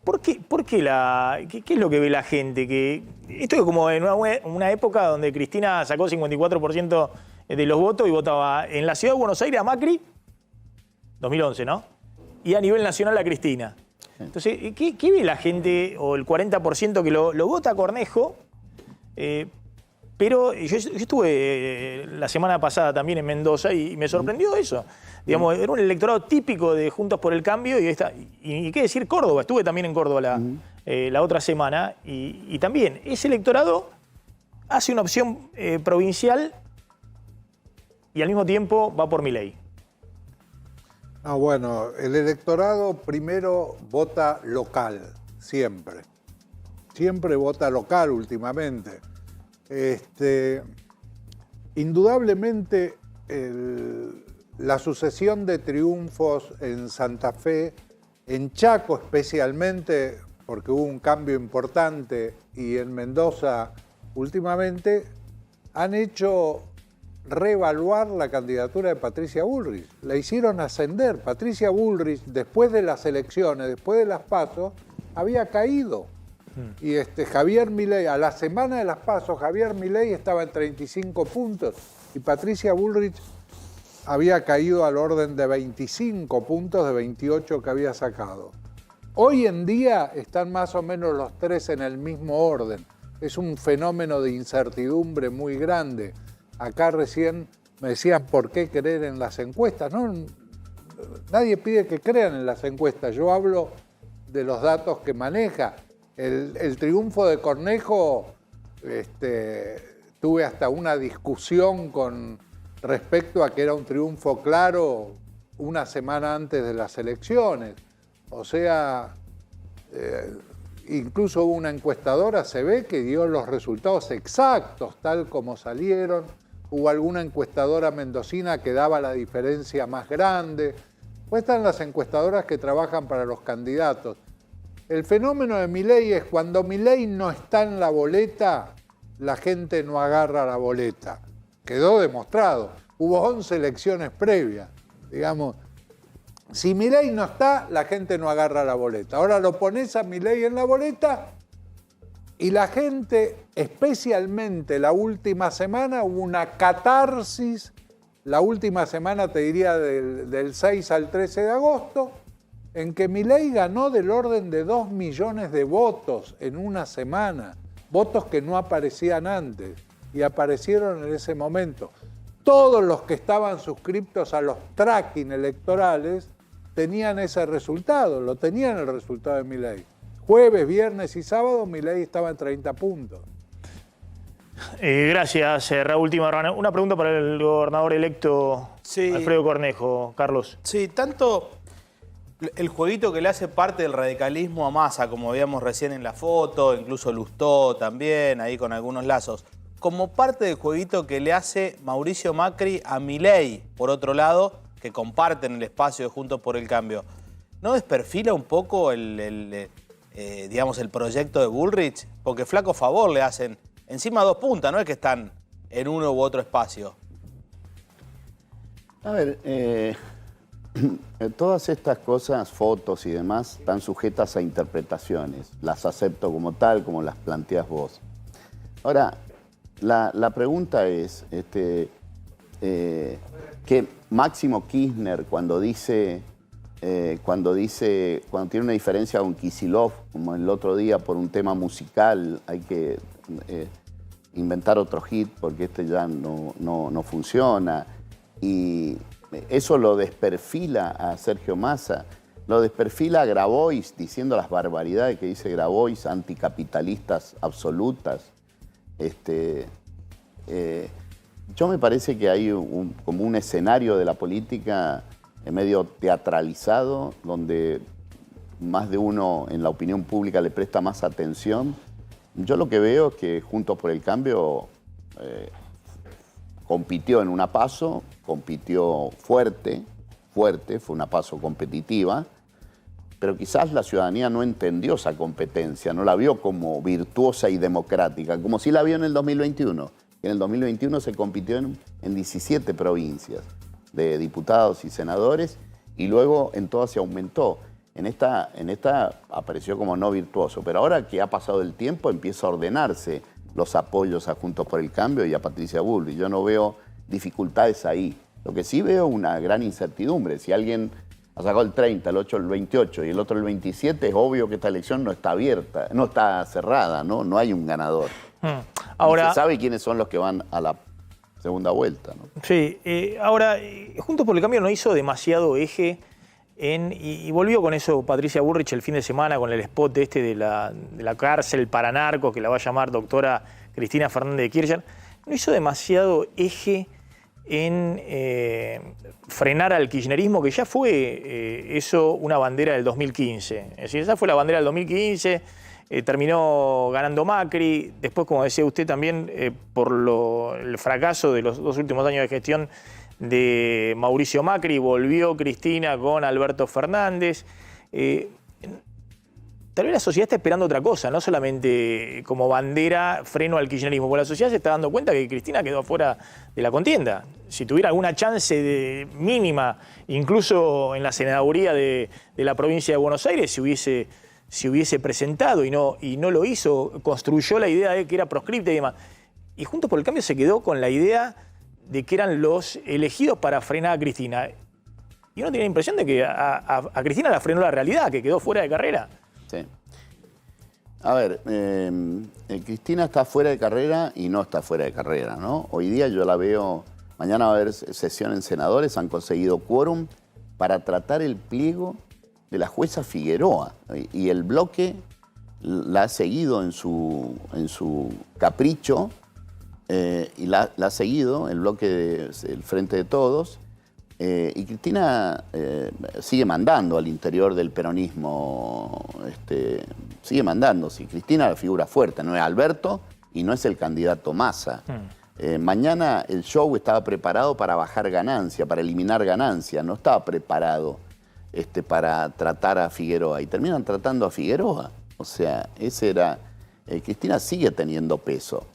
¿Por qué qué es lo que ve la gente? Que esto es como en una época donde Cristina sacó 54% de los votos y votaba en la ciudad de Buenos Aires a Macri, 2011, ¿no? Y a nivel nacional a Cristina. Entonces, ¿qué ve la gente, o el 40% que lo vota a Cornejo? Pero yo estuve la semana pasada también en Mendoza y me sorprendió eso. Digamos, era un electorado típico de Juntos por el Cambio y qué decir Córdoba. Estuve también en Córdoba la otra semana y también ese electorado hace una opción provincial y al mismo tiempo va por Milei. No, bueno, el electorado primero vota local, siempre. Siempre vota local últimamente. Indudablemente la sucesión de triunfos en Santa Fe, en Chaco especialmente, porque hubo un cambio importante, y en Mendoza últimamente, han hecho reevaluar la candidatura de Patricia Bullrich. La hicieron ascender. Patricia Bullrich, después de las elecciones, después de las PASO, había caído. Y Javier Milei, a la semana de las PASO, Javier Milei estaba en 35 puntos y Patricia Bullrich había caído al orden de 25 puntos de 28 que había sacado. Hoy en día están más o menos los tres en el mismo orden. Es un fenómeno de incertidumbre muy grande. Acá recién me decían por qué creer en las encuestas. No, nadie pide que crean en las encuestas. Yo hablo de los datos que maneja. El triunfo de Cornejo, tuve hasta una discusión con respecto a que era un triunfo claro una semana antes de las elecciones. O sea, incluso hubo una encuestadora, se ve, que dio los resultados exactos, tal como salieron. Hubo alguna encuestadora mendocina que daba la diferencia más grande. Pues están las encuestadoras que trabajan para los candidatos. El fenómeno de Milei es cuando Milei no está en la boleta, la gente no agarra la boleta. Quedó demostrado. Hubo 11 elecciones previas. Digamos, si Milei no está, la gente no agarra la boleta. Ahora lo pones a Milei en la boleta y la gente, especialmente la última semana, hubo una catarsis. La última semana, te diría, del 6 al 13 de agosto, en que Milei ganó del orden de 2 millones de votos en una semana, votos que no aparecían antes y aparecieron en ese momento. Todos los que estaban suscriptos a los tracking electorales tenían ese resultado, lo tenían el resultado de Milei. Jueves, viernes y sábado Milei estaba en 30 puntos. Gracias, Raúl Timerman. Una pregunta para el gobernador electo, Alfredo Cornejo, Carlos. Sí, tanto el jueguito que le hace parte del radicalismo a Massa, como veíamos recién en la foto, incluso Lustó también, ahí con algunos lazos, como parte del jueguito que le hace Mauricio Macri a Milei, por otro lado, que comparten el espacio de Juntos por el Cambio. ¿No desperfila un poco digamos, el proyecto de Bullrich? Porque flaco favor le hacen encima 2 puntas, no es que están en uno u otro espacio. A ver, todas estas cosas, fotos y demás, están sujetas a interpretaciones. Las acepto como tal, como las planteas vos. Ahora, la pregunta es que Máximo Kirchner, cuando tiene una diferencia con Kicillof, como el otro día por un tema musical, hay que inventar otro hit porque este ya no funciona. Y eso lo desperfila a Sergio Massa, lo desperfila a Grabois, diciendo las barbaridades que dice Grabois, anticapitalistas absolutas. Yo me parece que hay como un escenario de la política medio teatralizado, donde más de uno en la opinión pública le presta más atención. Yo lo que veo es que Juntos por el Cambio compitió en una PASO, compitió fuerte, fue una PASO competitiva, pero quizás la ciudadanía no entendió esa competencia, no la vio como virtuosa y democrática, como sí la vio en el 2021. En el 2021 se compitió en 17 provincias de diputados y senadores y luego en todas se aumentó. En esta apareció como no virtuoso, pero ahora que ha pasado el tiempo empieza a ordenarse los apoyos a Juntos por el Cambio y a Patricia Bullrich. Yo no veo dificultades ahí. Lo que sí veo es una gran incertidumbre. Si alguien ha sacado el 30, el 8 el 28 y el otro el 27, es obvio que esta elección no está abierta, no está cerrada, no hay un ganador. Ahora, no se sabe quiénes son los que van a la segunda vuelta, ¿no? Sí, ahora, Juntos por el Cambio no hizo demasiado eje y volvió con eso Patricia Bullrich el fin de semana con el spot de la cárcel para narcos, que la va a llamar doctora Cristina Fernández de Kirchner. No hizo demasiado eje en frenar al kirchnerismo, que ya fue eso una bandera del 2015. Es decir, esa fue la bandera del 2015, terminó ganando Macri, después, como decía usted también, por el fracaso de los 2 últimos años de gestión de Mauricio Macri, volvió Cristina con Alberto Fernández. Tal vez la sociedad está esperando otra cosa, no solamente como bandera freno al kirchnerismo, porque la sociedad se está dando cuenta que Cristina quedó afuera de la contienda. Si tuviera alguna chance mínima, incluso en la senaduría de la provincia de Buenos Aires, se hubiese presentado y no lo hizo, construyó la idea de que era proscripta y demás. Y Juntos por el Cambio se quedó con la idea de que eran los elegidos para frenar a Cristina. Y uno tiene la impresión de que a Cristina la frenó la realidad, que quedó fuera de carrera. Sí. A ver, Cristina está fuera de carrera y no está fuera de carrera, ¿no? Hoy día yo la veo, mañana va a haber sesión en senadores, han conseguido quórum para tratar el pliego de la jueza Figueroa. Y el bloque la ha seguido en su capricho, y la ha seguido, el bloque del Frente de Todos, y Cristina sigue mandando al interior del peronismo, sigue mandando. Si Cristina es la figura fuerte, no es Alberto y no es el candidato Massa. Mañana el show estaba preparado para bajar ganancia, para eliminar ganancia, no estaba preparado para tratar a Figueroa. Y terminan tratando a Figueroa. O sea, ese era... Cristina sigue teniendo peso.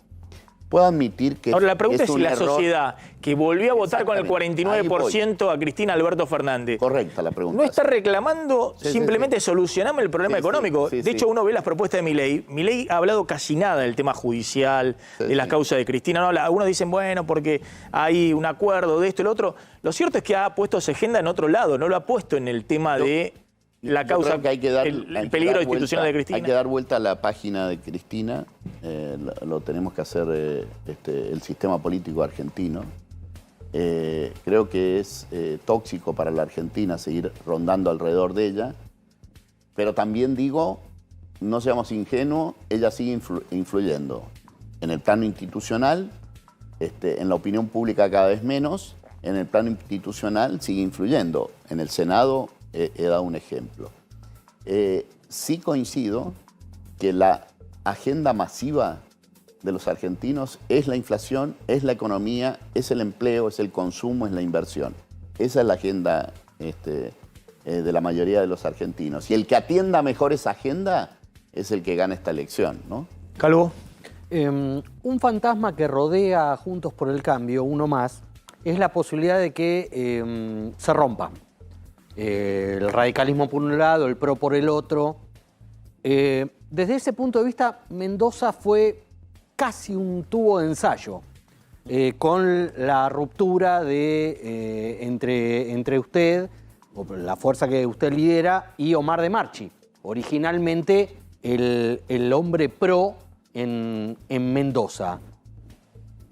Puedo admitir que... Ahora, la pregunta es si la error. Sociedad, que volvió a votar con el 49% a Cristina Alberto Fernández... Correcta la pregunta. No está reclamando simplemente solucionarme el problema económico. De hecho, uno ve las propuestas de Milei. Milei ha hablado casi nada del tema judicial, de las causas de Cristina. No habla. Algunos dicen, bueno, porque hay un acuerdo de esto y lo otro. Lo cierto es que ha puesto su agenda en otro lado. No lo ha puesto en el tema de la causa, que hay que dar, el peligro institucional de Cristina. Hay que dar vuelta a la página de Cristina. Lo tenemos que hacer el sistema político argentino. Creo que es tóxico para la Argentina seguir rondando alrededor de ella, pero también digo, no seamos ingenuos, ella sigue influyendo en el plano institucional, en la opinión pública cada vez menos, en el plano institucional sigue influyendo. En el Senado he dado un ejemplo. Sí coincido que la agenda masiva de los argentinos es la inflación, es la economía, es el empleo, es el consumo, es la inversión. Esa es la agenda de la mayoría de los argentinos. Y el que atienda mejor esa agenda es el que gana esta elección, ¿no? Calvo. Un fantasma que rodea a Juntos por el Cambio, uno más, es la posibilidad de que se rompa. El radicalismo por un lado, el PRO por el otro. Desde ese punto de vista, Mendoza fue casi un tubo de ensayo con la ruptura entre usted, la fuerza que usted lidera, y Omar de Marchi. Originalmente el hombre PRO en Mendoza.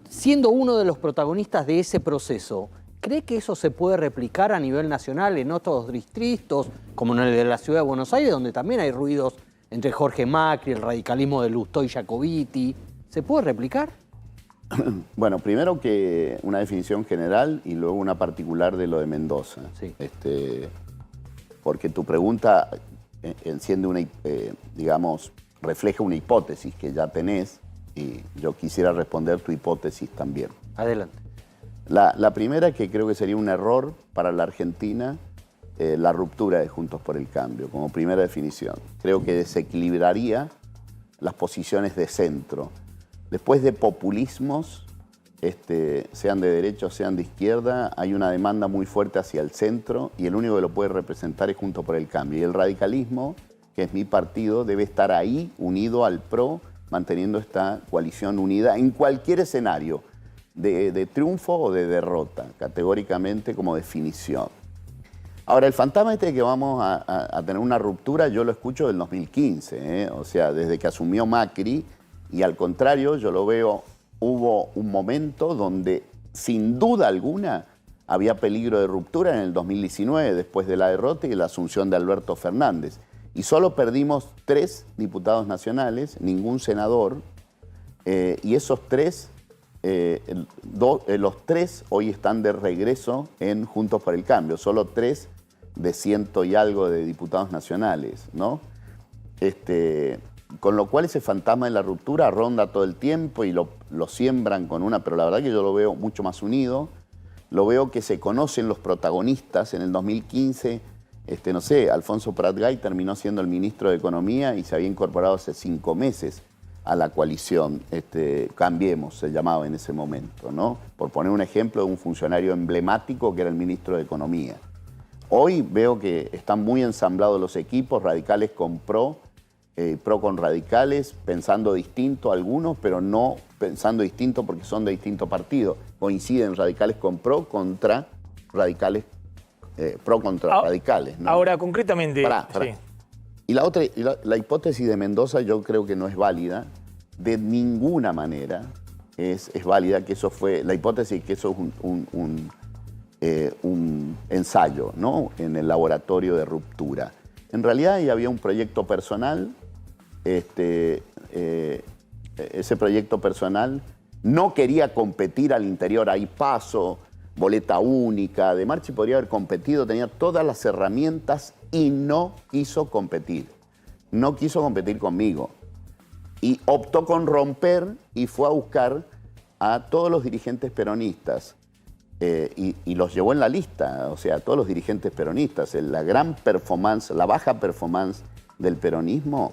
Siendo uno de los protagonistas de ese proceso, ¿cree que eso se puede replicar a nivel nacional en otros distritos, como en el de la ciudad de Buenos Aires, donde también hay ruidos entre Jorge Macri, el radicalismo de Lustó y Jacobiti? ¿Se puede replicar? Bueno, primero que una definición general y luego una particular de lo de Mendoza. Sí. Porque tu pregunta enciende una, digamos, refleja una hipótesis que ya tenés y yo quisiera responder tu hipótesis también. Adelante. La primera, que creo que sería un error para la Argentina, la ruptura de Juntos por el Cambio, como primera definición. Creo que desequilibraría las posiciones de centro. Después de populismos, sean de derecha o sean de izquierda, hay una demanda muy fuerte hacia el centro y el único que lo puede representar es Juntos por el Cambio. Y el radicalismo, que es mi partido, debe estar ahí, unido al PRO, manteniendo esta coalición unida en cualquier escenario, de triunfo o de derrota, categóricamente como definición. Ahora, el fantasma de que vamos a tener una ruptura, yo lo escucho del 2015, o sea, desde que asumió Macri, y al contrario, yo lo veo, hubo un momento donde, sin duda alguna, había peligro de ruptura en el 2019, después de la derrota y la asunción de Alberto Fernández. Y solo perdimos 3 diputados nacionales, ningún senador, y esos 3... los 3 hoy están de regreso en Juntos por el Cambio, solo 3 de 100 y algo de diputados nacionales, ¿no? Con lo cual ese fantasma de la ruptura ronda todo el tiempo y lo siembran con una, pero la verdad que yo lo veo mucho más unido, lo veo que se conocen los protagonistas. En el 2015, no sé, Alfonso Prat-Gay terminó siendo el ministro de Economía y se había incorporado hace 5 meses a la coalición, Cambiemos se llamaba en ese momento, ¿no? Por poner un ejemplo de un funcionario emblemático que era el ministro de Economía. Hoy veo que están muy ensamblados los equipos, radicales con PRO, PRO con radicales, pensando distinto algunos, pero no pensando distinto porque son de distintos partidos. Coinciden radicales con PRO contra radicales, PRO contra radicales, ¿no? Ahora, concretamente... Sí. Y la otra, la hipótesis de Mendoza yo creo que no es válida, de ninguna manera es válida, que eso fue, la hipótesis que eso es un ensayo, ¿no? En el laboratorio de ruptura. En realidad ahí había un proyecto personal, ese proyecto personal no quería competir al interior, hay paso, boleta única, de Marchi podría haber competido, tenía todas las herramientas y no quiso competir. No quiso competir conmigo. Y optó con romper y fue a buscar a todos los dirigentes peronistas y los llevó en la lista, o sea, a todos los dirigentes peronistas. La gran performance, la baja performance del peronismo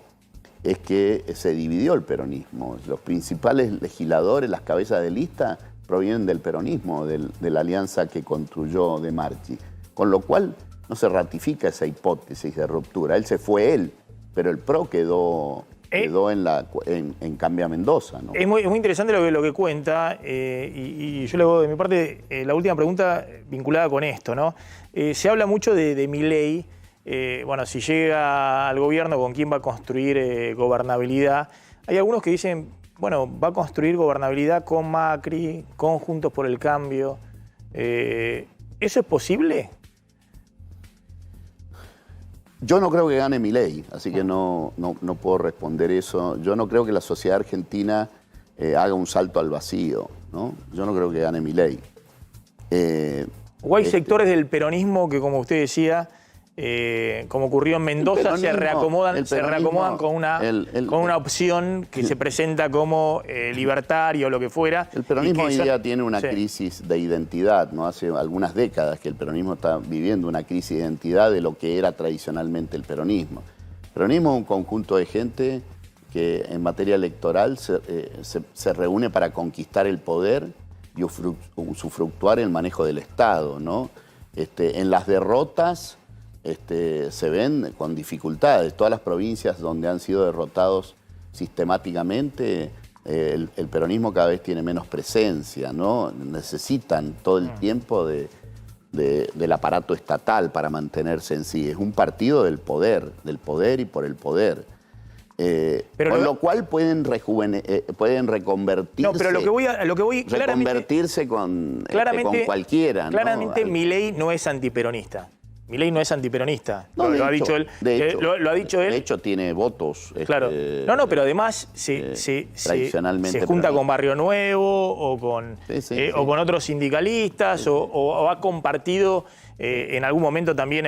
es que se dividió el peronismo. Los principales legisladores, las cabezas de lista, provienen del peronismo, de la alianza que construyó De Marchi. Con lo cual no se ratifica esa hipótesis de ruptura. Él se fue pero el PRO quedó en Cambia Mendoza, ¿no? Es muy interesante lo que cuenta y yo le hago de mi parte la última pregunta vinculada con esto, ¿no? Se habla mucho de Milei, bueno, si llega al gobierno, ¿con quién va a construir gobernabilidad? Hay algunos que dicen, bueno, va a construir gobernabilidad con Macri, con Juntos por el Cambio. ¿Eso es posible? Yo no creo que gane Milei, así que no puedo responder eso. Yo no creo que la sociedad argentina haga un salto al vacío, ¿no? Yo no creo que gane Milei. O hay sectores del peronismo que, como usted decía, como ocurrió en Mendoza, se reacomodan con una opción que se presenta como libertaria o lo que fuera. El peronismo hoy día tiene una crisis de identidad, ¿no? Hace algunas décadas que el peronismo está viviendo una crisis de identidad de lo que era tradicionalmente el peronismo. El peronismo es un conjunto de gente que en materia electoral se reúne para conquistar el poder y usufructuar el manejo del Estado, ¿no? En las derrotas se ven con dificultades. Todas las provincias donde han sido derrotados sistemáticamente, el peronismo cada vez tiene menos presencia, ¿no? Necesitan todo el tiempo del aparato estatal para mantenerse en sí. Es un partido del poder y por el poder. Con lo cual pueden reconvertirse. No, pero lo que voy reconvertirse con cualquiera. Claramente ¿no? Milei no es antiperonista. Milei no es antiperonista. No, lo ha dicho él. Lo ha dicho él. De hecho, tiene votos. Claro. No, pero además tradicionalmente se junta peronistas. con Barrio Nuevo o con, o con otros sindicalistas o ha compartido en algún momento también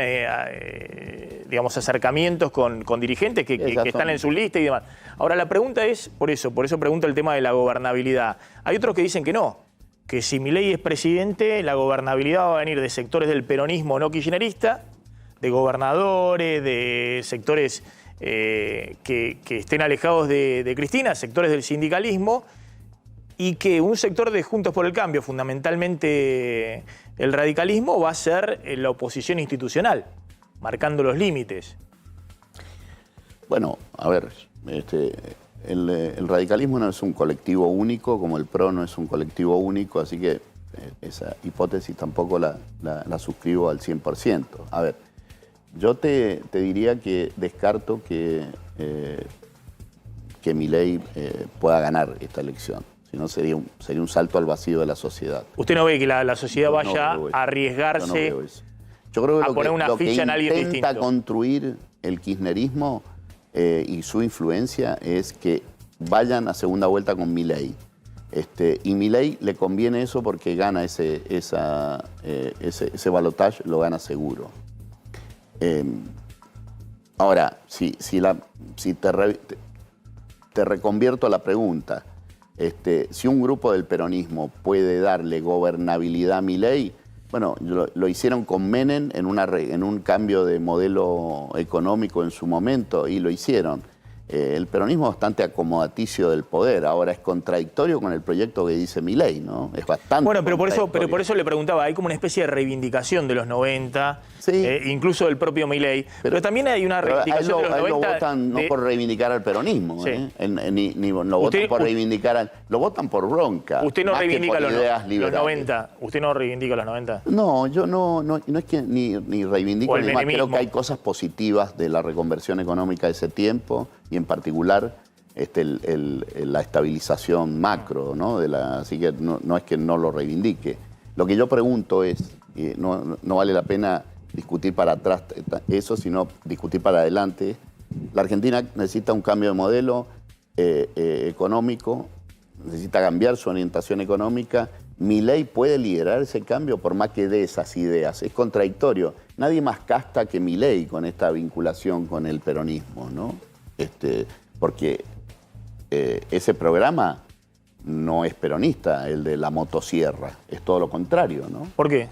digamos, acercamientos con dirigentes que están en su lista y demás. Ahora, la pregunta es, por eso pregunto el tema de la gobernabilidad. Hay otros que dicen que no, que si Milei es presidente, la gobernabilidad va a venir de sectores del peronismo no kirchnerista, de gobernadores, de sectores que estén alejados de Cristina, sectores del sindicalismo, y que un sector de Juntos por el Cambio, fundamentalmente el radicalismo, va a ser la oposición institucional, marcando los límites. Bueno, a ver, el radicalismo no es un colectivo único, como el PRO no es un colectivo único, así que esa hipótesis tampoco la suscribo al 100%. A ver, yo te diría que descarto que Milei pueda ganar esta elección. Si no, sería un salto al vacío de la sociedad. ¿Usted no ve que la sociedad vaya a arriesgarse yo creo que a poner una ficha en alguien distinto? Lo que intenta construir el kirchnerismo y su influencia es que vayan a segunda vuelta con Milei. Y Milei le conviene eso porque gana ese balotaje, lo gana seguro. Ahora, si te reconvierto a la pregunta, si un grupo del peronismo puede darle gobernabilidad a Milei, bueno, lo hicieron con Menem en un cambio de modelo económico en su momento y lo hicieron. El peronismo es bastante acomodaticio del poder, ahora es contradictorio con el proyecto que dice Milei, ¿no? Es bastante. Bueno, pero por eso le preguntaba, hay como una especie de reivindicación de los 90, sí. Incluso del propio Milei, pero también hay una reivindicación de los 90. Lo votan no por reivindicar al peronismo, sí. Ni lo votan por reivindicar lo votan por bronca. ¿Usted no reivindica los 90? ¿Usted no reivindica los 90? No, yo no es que ni reivindico ni más. Creo que hay cosas positivas de la reconversión económica de ese tiempo y en particular la estabilización macro, ¿no? Así que no es que no lo reivindique. Lo que yo pregunto es, no vale la pena discutir para atrás eso, sino discutir para adelante. La Argentina necesita un cambio de modelo económico, necesita cambiar su orientación económica. Milei puede liderar ese cambio por más que dé esas ideas. Es contradictorio. Nadie más casta que Milei con esta vinculación con el peronismo, ¿no? Porque ese programa no es peronista, el de la motosierra, es todo lo contrario, ¿no? ¿Por qué?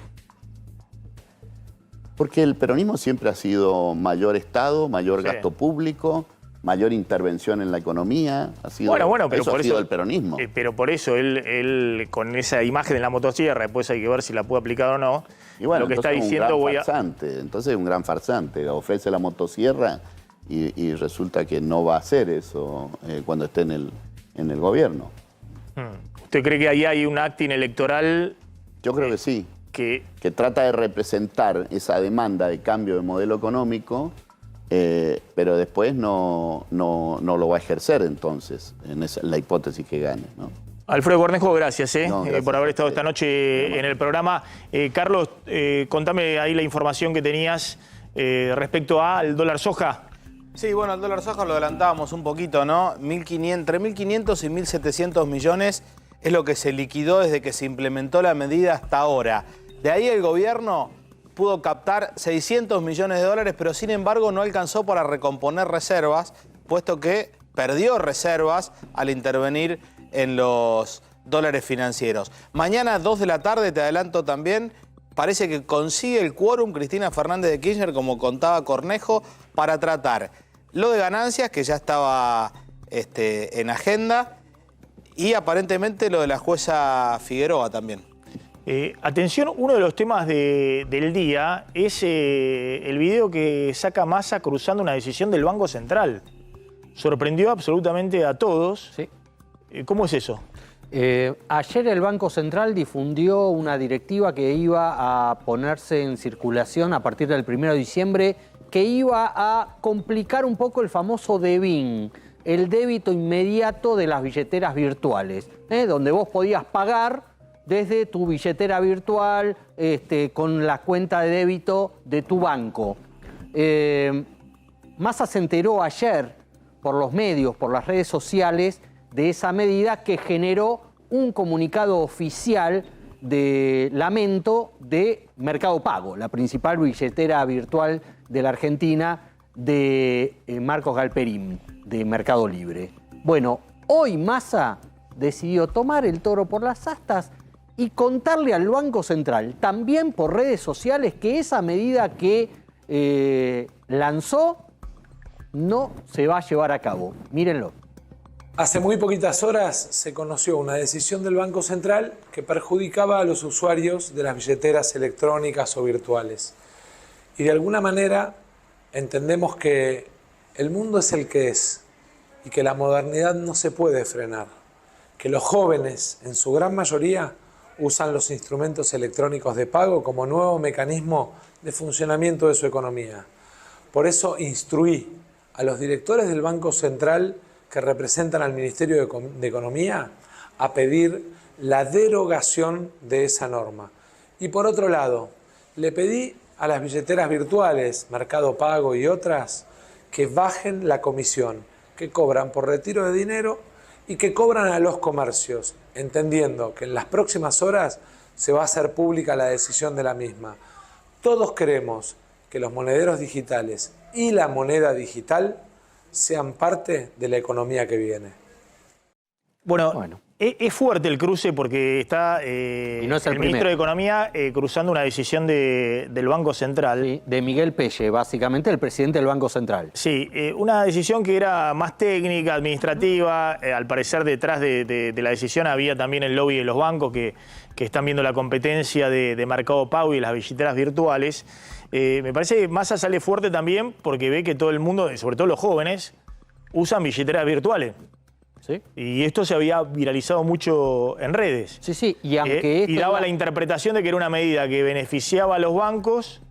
Porque el peronismo siempre ha sido mayor Estado, mayor gasto público, mayor intervención en la economía, pero ha sido el peronismo. Pero por eso él con esa imagen de la motosierra, después hay que ver si la puede aplicar o no, y bueno, lo que está diciendo Entonces es un gran farsante, ofrece la motosierra y resulta que no va a hacer eso cuando esté en el gobierno. ¿Usted cree que ahí hay un acting electoral? Yo creo que sí. Que trata de representar esa demanda de cambio de modelo económico, pero después no lo va a ejercer entonces, en la hipótesis que gane, ¿no? Alfredo Cornejo, gracias, gracias por haber estado esta noche en el programa. Carlos, contame ahí la información que tenías respecto al dólar soja. Sí, bueno, el dólar soja lo adelantábamos un poquito, ¿no? Entre 1.500 y 1.700 millones es lo que se liquidó desde que se implementó la medida hasta ahora. De ahí el gobierno pudo captar 600 millones de dólares, pero sin embargo no alcanzó para recomponer reservas, puesto que perdió reservas al intervenir en los dólares financieros. Mañana, 2 de la tarde, te adelanto también, parece que consigue el quórum Cristina Fernández de Kirchner, como contaba Cornejo, para tratar lo de ganancias, que ya estaba en agenda, y aparentemente lo de la jueza Figueroa también. Atención, uno de los temas del día es el video que saca Massa cruzando una decisión del Banco Central. Sorprendió absolutamente a todos. Sí. ¿Cómo es eso? Ayer el Banco Central difundió una directiva que iba a ponerse en circulación a partir del 1 de diciembre, que iba a complicar un poco el famoso DEBIN, el débito inmediato de las billeteras virtuales, donde vos podías pagar desde tu billetera virtual, con la cuenta de débito de tu banco. Massa se enteró ayer por los medios, por las redes sociales, de esa medida que generó un comunicado oficial de lamento de Mercado Pago, la principal billetera virtual de la Argentina, de Marcos Galperín, de Mercado Libre. Bueno, hoy Massa decidió tomar el toro por las astas y contarle al Banco Central, también por redes sociales, que esa medida que lanzó no se va a llevar a cabo. Mírenlo. Hace muy poquitas horas se conoció una decisión del Banco Central que perjudicaba a los usuarios de las billeteras electrónicas o virtuales. Y de alguna manera entendemos que el mundo es el que es y que la modernidad no se puede frenar. Que los jóvenes, en su gran mayoría, usan los instrumentos electrónicos de pago como nuevo mecanismo de funcionamiento de su economía. Por eso instruí a los directores del Banco Central que representan al Ministerio de Economía a pedir la derogación de esa norma. Y por otro lado, le pedí a las billeteras virtuales, Mercado Pago y otras, que bajen la comisión que cobran por retiro de dinero y que cobran a los comercios, entendiendo que en las próximas horas se va a hacer pública la decisión de la misma. Todos queremos que los monederos digitales y la moneda digital sean parte de la economía que viene. Bueno. Es fuerte el cruce porque está no es el ministro de Economía cruzando una decisión del Banco Central. Sí, de Miguel Pelle, básicamente el presidente del Banco Central. Sí, una decisión que era más técnica, administrativa. Al parecer detrás de la decisión había también el lobby de los bancos que están viendo la competencia de Mercado Pago y las billeteras virtuales. Me parece que Massa sale fuerte también porque ve que todo el mundo, sobre todo los jóvenes, usan billeteras virtuales. ¿Sí? Y esto se había viralizado mucho en redes. Sí, sí, y aunque y daba la interpretación de que era una medida que beneficiaba a los bancos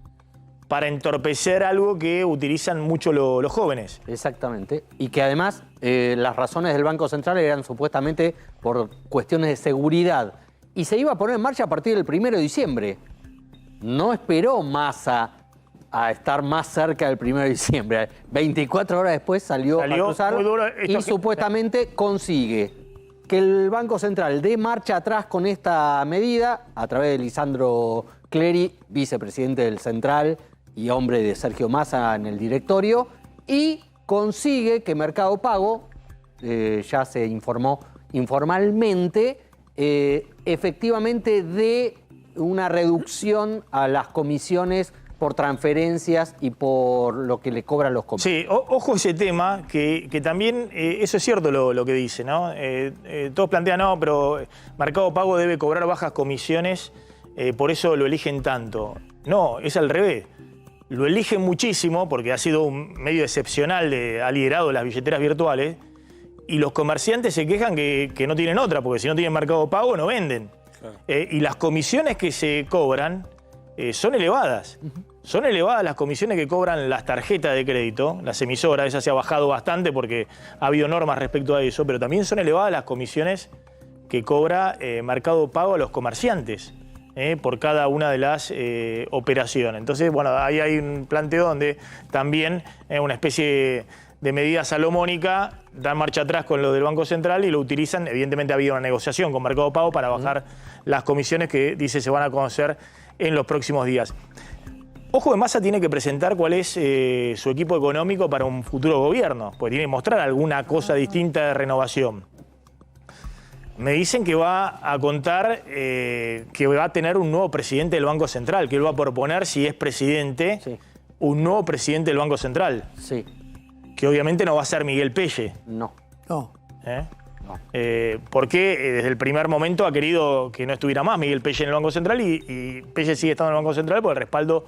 para entorpecer algo que utilizan mucho los jóvenes. Exactamente. Y que además las razones del Banco Central eran supuestamente por cuestiones de seguridad. Y se iba a poner en marcha a partir del 1 de diciembre. No esperó Massa a estar más cerca del 1 de diciembre. 24 horas después salió a cruzar muy duro y supuestamente consigue que el Banco Central dé marcha atrás con esta medida a través de Lisandro Clery, vicepresidente del Central y hombre de Sergio Massa en el directorio, y consigue que Mercado Pago, ya se informó informalmente, efectivamente dé una reducción a las comisiones por transferencias y por lo que le cobran los comercios. Sí, ojo ese tema, que también, eso es cierto lo que dice, ¿no? Todos plantean, no, pero Mercado Pago debe cobrar bajas comisiones, por eso lo eligen tanto. No, es al revés. Lo eligen muchísimo porque ha sido un medio excepcional, ha liderado las billeteras virtuales, y los comerciantes se quejan que no tienen otra, porque si no tienen Mercado Pago no venden. Claro. Y las comisiones que se cobran son elevadas. Son elevadas las comisiones que cobran las tarjetas de crédito, las emisoras. Esa se ha bajado bastante porque ha habido normas respecto a eso, pero también son elevadas las comisiones que cobra Mercado Pago a los comerciantes por cada una de las operaciones. Entonces, bueno, ahí hay un planteo donde también una especie de medida salomónica dan marcha atrás con lo del Banco Central y lo utilizan. Evidentemente ha habido una negociación con Mercado Pago para bajar las comisiones que, dice, se van a conocer en los próximos días. Ojo que Massa tiene que presentar cuál es su equipo económico para un futuro gobierno, porque tiene que mostrar alguna cosa distinta de renovación. Me dicen que va a contar que va a tener un nuevo presidente del Banco Central, que él va a proponer, si es presidente, sí, un nuevo presidente del Banco Central. Sí. Que obviamente no va a ser Miguel Pelle. No. No. No. Porque desde el primer momento ha querido que no estuviera más Miguel Pelle en el Banco Central y Pelle sigue estando en el Banco Central por el respaldo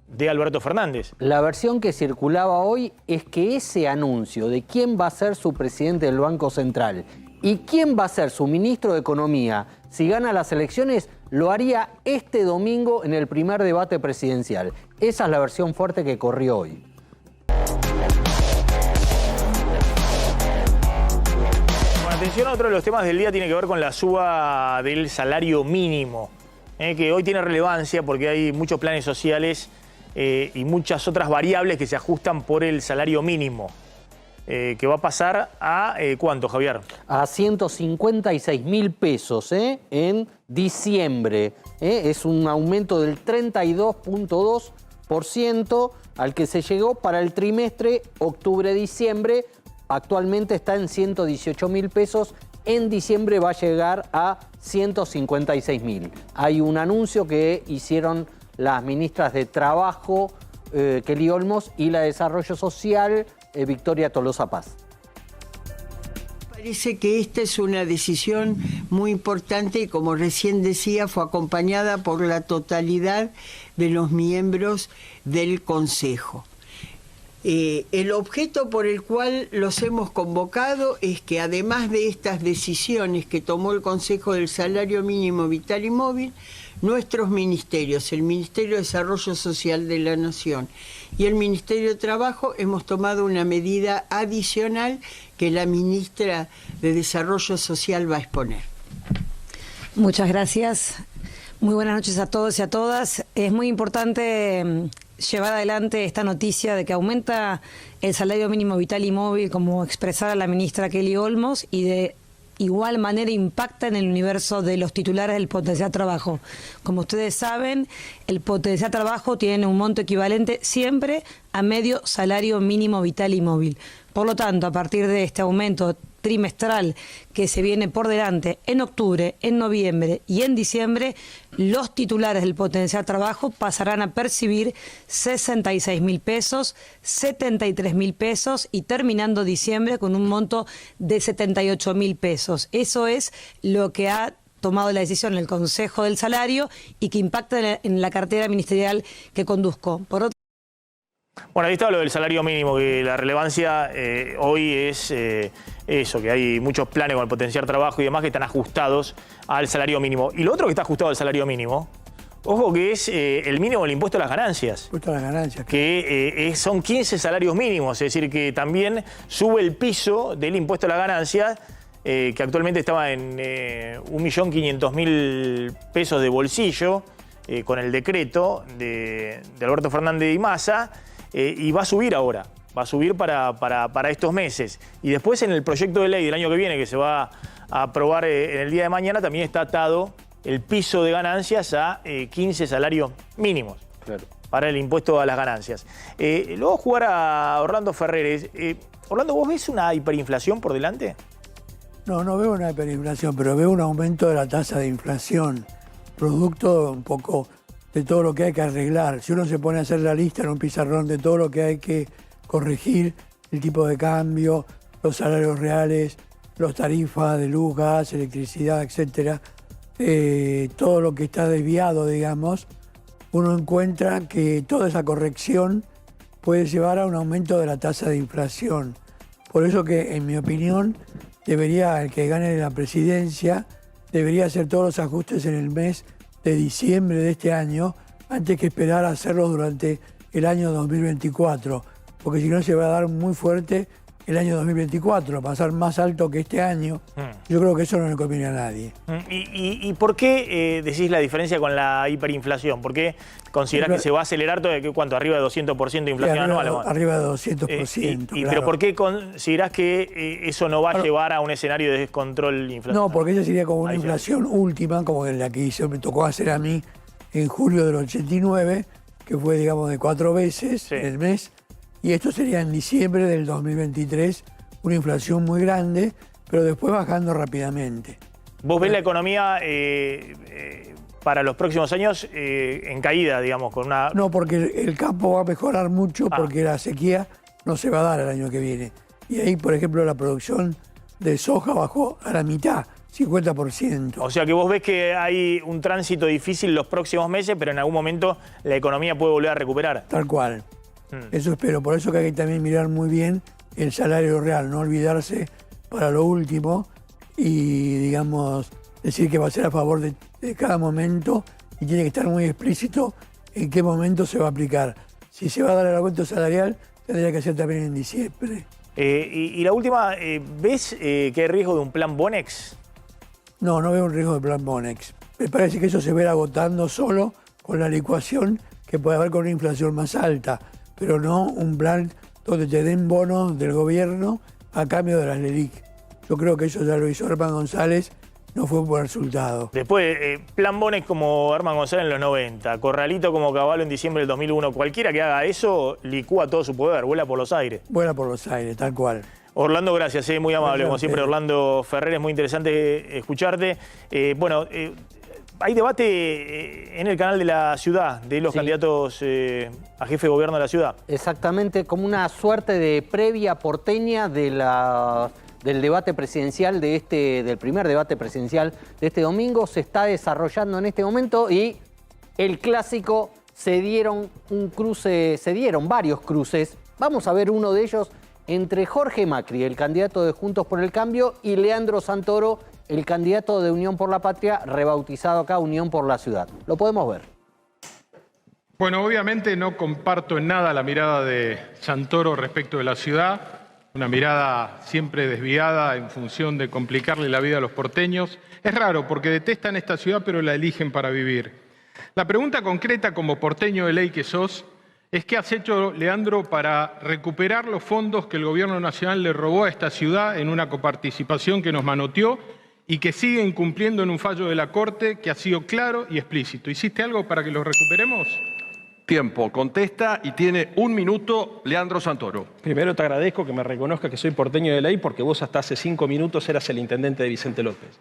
de Alberto Fernández. La versión que circulaba hoy es que ese anuncio de quién va a ser su presidente del Banco Central y quién va a ser su ministro de Economía si gana las elecciones, lo haría este domingo en el primer debate presidencial. Esa es la versión fuerte que corrió hoy. atención a otro de los temas del día, tiene que ver con la suba del salario mínimo, que hoy tiene relevancia porque hay muchos planes sociales y muchas otras variables que se ajustan por el salario mínimo, que va a pasar a ¿cuánto, Javier? A 156.000 pesos en diciembre. Es un aumento del 32.2% al que se llegó para el trimestre octubre-diciembre. Actualmente está en 118.000 pesos. En diciembre va a llegar a 156.000. Hay un anuncio que hicieron las ministras de Trabajo, Kelly Olmos, y la de Desarrollo Social, Victoria Tolosa Paz. Parece que esta es una decisión muy importante y, como recién decía, fue acompañada por la totalidad de los miembros del Consejo. El objeto por el cual los hemos convocado es que, además de estas decisiones que tomó el Consejo del Salario Mínimo Vital y Móvil, nuestros ministerios, el Ministerio de Desarrollo Social de la Nación y el Ministerio de Trabajo, hemos tomado una medida adicional que la ministra de Desarrollo Social va a exponer. Muchas gracias. Muy buenas noches a todos y a todas. Es muy importante llevar adelante esta noticia de que aumenta el salario mínimo vital y móvil, como expresaba la ministra Kelly Olmos, y de igual manera impacta en el universo de los titulares del potencial trabajo. Como ustedes saben, el potencial trabajo tiene un monto equivalente siempre a medio salario mínimo vital y móvil. Por lo tanto, a partir de este aumento trimestral que se viene por delante en octubre, en noviembre y en diciembre, los titulares del potencial trabajo pasarán a percibir 66.000 pesos, 73.000 pesos y terminando diciembre con un monto de 78.000 pesos. Eso es lo que ha tomado la decisión el Consejo del Salario y que impacta en la cartera ministerial que conduzco. Por otro... Bueno, ahí está lo del salario mínimo, que la relevancia hoy es eso, que hay muchos planes con el potenciar trabajo y demás que están ajustados al salario mínimo. Y lo otro que está ajustado al salario mínimo, ojo, que es el mínimo del impuesto a las ganancias. Impuesto a las ganancias. Que son 15 salarios mínimos, es decir, que también sube el piso del impuesto a las ganancias, que actualmente estaba en 1.500.000 pesos de bolsillo, con el decreto de Alberto Fernández y Massa. Y va a subir ahora, va a subir para estos meses. Y después en el proyecto de ley del año que viene, que se va a aprobar en el día de mañana, también está atado el piso de ganancias a 15 salarios mínimos. Claro. Para el impuesto a las ganancias. Luego jugar a Orlando Ferreres. Orlando, ¿vos ves una hiperinflación por delante? No, no veo una hiperinflación, pero veo un aumento de la tasa de inflación, producto un poco de todo lo que hay que arreglar. Si uno se pone a hacer la lista en un pizarrón de todo lo que hay que corregir, el tipo de cambio, los salarios reales, las tarifas de luz, gas, electricidad, etcétera, todo lo que está desviado, digamos, uno encuentra que toda esa corrección puede llevar a un aumento de la tasa de inflación. Por eso que, en mi opinión, debería, el que gane la presidencia, debería hacer todos los ajustes en el mes de diciembre de este año, antes que esperar a hacerlo durante el año 2024, porque si no se va a dar muy fuerte el año 2024, pasar más alto que este año. Yo creo que eso no le conviene a nadie. ¿Y por qué decís la diferencia con la hiperinflación? ¿Por qué considerás que se va a acelerar todo? ¿Cuánto? ¿Arriba de 200% de inflación anual? Arriba de 200%. Claro. ¿Pero por qué considerás que eso no va a llevar a un escenario de descontrol inflacionario? No, porque esa sería como una inflación última, como la que me tocó hacer a mí en julio del 89, que fue, digamos, de 4 veces el mes. Y esto sería en diciembre del 2023, una inflación muy grande, pero después bajando rápidamente. ¿Vos ves la economía para los próximos años en caída, digamos, con una...? No, porque el campo va a mejorar mucho, porque la sequía no se va a dar el año que viene. Y ahí, por ejemplo, la producción de soja bajó a la mitad, 50%. O sea que vos ves que hay un tránsito difícil los próximos meses, pero en algún momento la economía puede volver a recuperar. Tal cual. Eso espero. Por eso que hay que también mirar muy bien el salario real, no olvidarse para lo último y, digamos, decir que va a ser a favor de cada momento y tiene que estar muy explícito en qué momento se va a aplicar. Si se va a dar el aumento salarial, tendría que ser también en diciembre. Y la última, ¿ves que hay riesgo de un plan Bonex? No, no veo un riesgo de plan Bonex. Me parece que eso se verá agotando solo con la licuación que puede haber con una inflación más alta, pero no un plan donde te den bonos del gobierno a cambio de las LELIQ. Yo creo que eso ya lo hizo Herman González, no fue un buen resultado. Después, plan Bonex como Herman González en los 90, Corralito como Cavallo en diciembre del 2001. Cualquiera que haga eso licúa todo su poder, vuela por los aires. Vuela por los aires, tal cual. Orlando, gracias, muy amable, Gracias, como siempre, Orlando Ferrer, es muy interesante escucharte. Hay debate en el canal de la ciudad, de los candidatos a jefe de gobierno de la ciudad. Exactamente, como una suerte de previa porteña del debate presidencial del primer debate presidencial de este domingo. Se está desarrollando en este momento y el clásico se dieron varios cruces. Vamos a ver uno de ellos entre Jorge Macri, el candidato de Juntos por el Cambio, y Leandro Santoro, el candidato de Unión por la Patria, rebautizado acá Unión por la Ciudad. Lo podemos ver. Bueno, obviamente no comparto en nada la mirada de Santoro respecto de la ciudad, una mirada siempre desviada en función de complicarle la vida a los porteños. Es raro porque detestan esta ciudad pero la eligen para vivir. La pregunta concreta como porteño de ley que sos es ¿qué has hecho, Leandro, para recuperar los fondos que el gobierno nacional le robó a esta ciudad en una coparticipación que nos manoteó y que sigue incumpliendo en un fallo de la Corte que ha sido claro y explícito? ¿Hiciste algo para que los recuperemos? Tiempo, contesta y tiene 1 minuto Leandro Santoro. Primero te agradezco que me reconozca que soy porteño de ley porque vos hasta hace 5 minutos eras el intendente de Vicente López.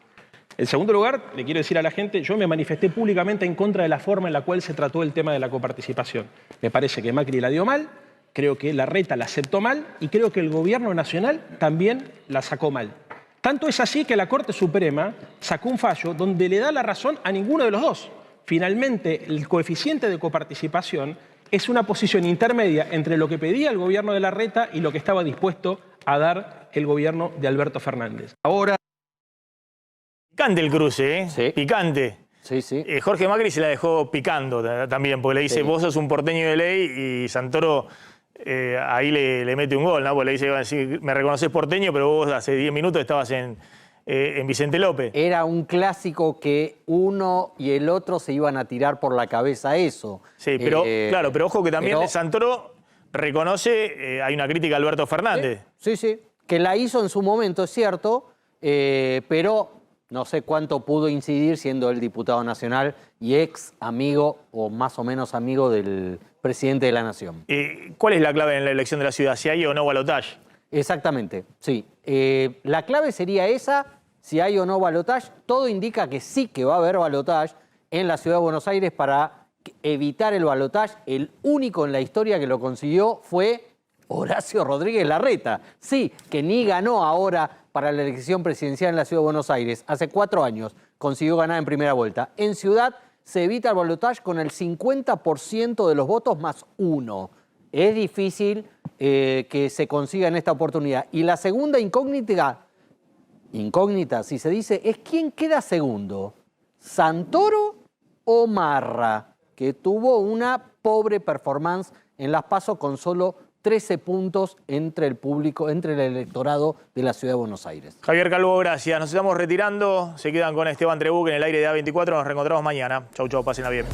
En segundo lugar, le quiero decir a la gente, yo me manifesté públicamente en contra de la forma en la cual se trató el tema de la coparticipación. Me parece que Macri la dio mal, creo que Larreta la aceptó mal y creo que el gobierno nacional también la sacó mal. Tanto es así que la Corte Suprema sacó un fallo donde le da la razón a ninguno de los dos. Finalmente, el coeficiente de coparticipación es una posición intermedia entre lo que pedía el gobierno de Larreta y lo que estaba dispuesto a dar el gobierno de Alberto Fernández. Ahora... Picante el cruce, ¿eh? Sí. Picante. Sí, sí. Jorge Macri se la dejó picando también, porque le dice, vos sos un porteño de ley, y Santoro ahí le mete un gol, ¿no? Porque le dice, sí, me reconoces porteño, pero vos hace 10 minutos estabas en Vicente López. Era un clásico que uno y el otro se iban a tirar por la cabeza eso. Sí, pero claro, pero ojo que también Santoro reconoce, hay una crítica a Alberto Fernández. Sí, sí, que la hizo en su momento, es cierto, pero no sé cuánto pudo incidir siendo el diputado nacional y ex amigo o más o menos amigo del presidente de la Nación. ¿Cuál es la clave en la elección de la ciudad? ¿Si hay o no balotaje? Exactamente, sí. La clave sería esa, si hay o no balotaje. Todo indica que sí que va a haber balotaje en la ciudad de Buenos Aires para evitar el balotaje. El único en la historia que lo consiguió fue Horacio Rodríguez Larreta. Sí, que ni ganó ahora para la elección presidencial en la ciudad de Buenos Aires. Hace 4 años consiguió ganar en primera vuelta. En ciudad se evita el balotaje con el 50% de los votos más 1. Es difícil que se consiga en esta oportunidad. Y la segunda incógnita, si se dice, es quién queda segundo, Santoro o Marra, que tuvo una pobre performance en las PASO con solo 13 puntos entre el público, entre el electorado de la ciudad de Buenos Aires. Javier Calvo, gracias. Nos estamos retirando. Se quedan con Esteban Trebuch en el aire de A24. Nos reencontramos mañana. Chau, chau, pásenla bien.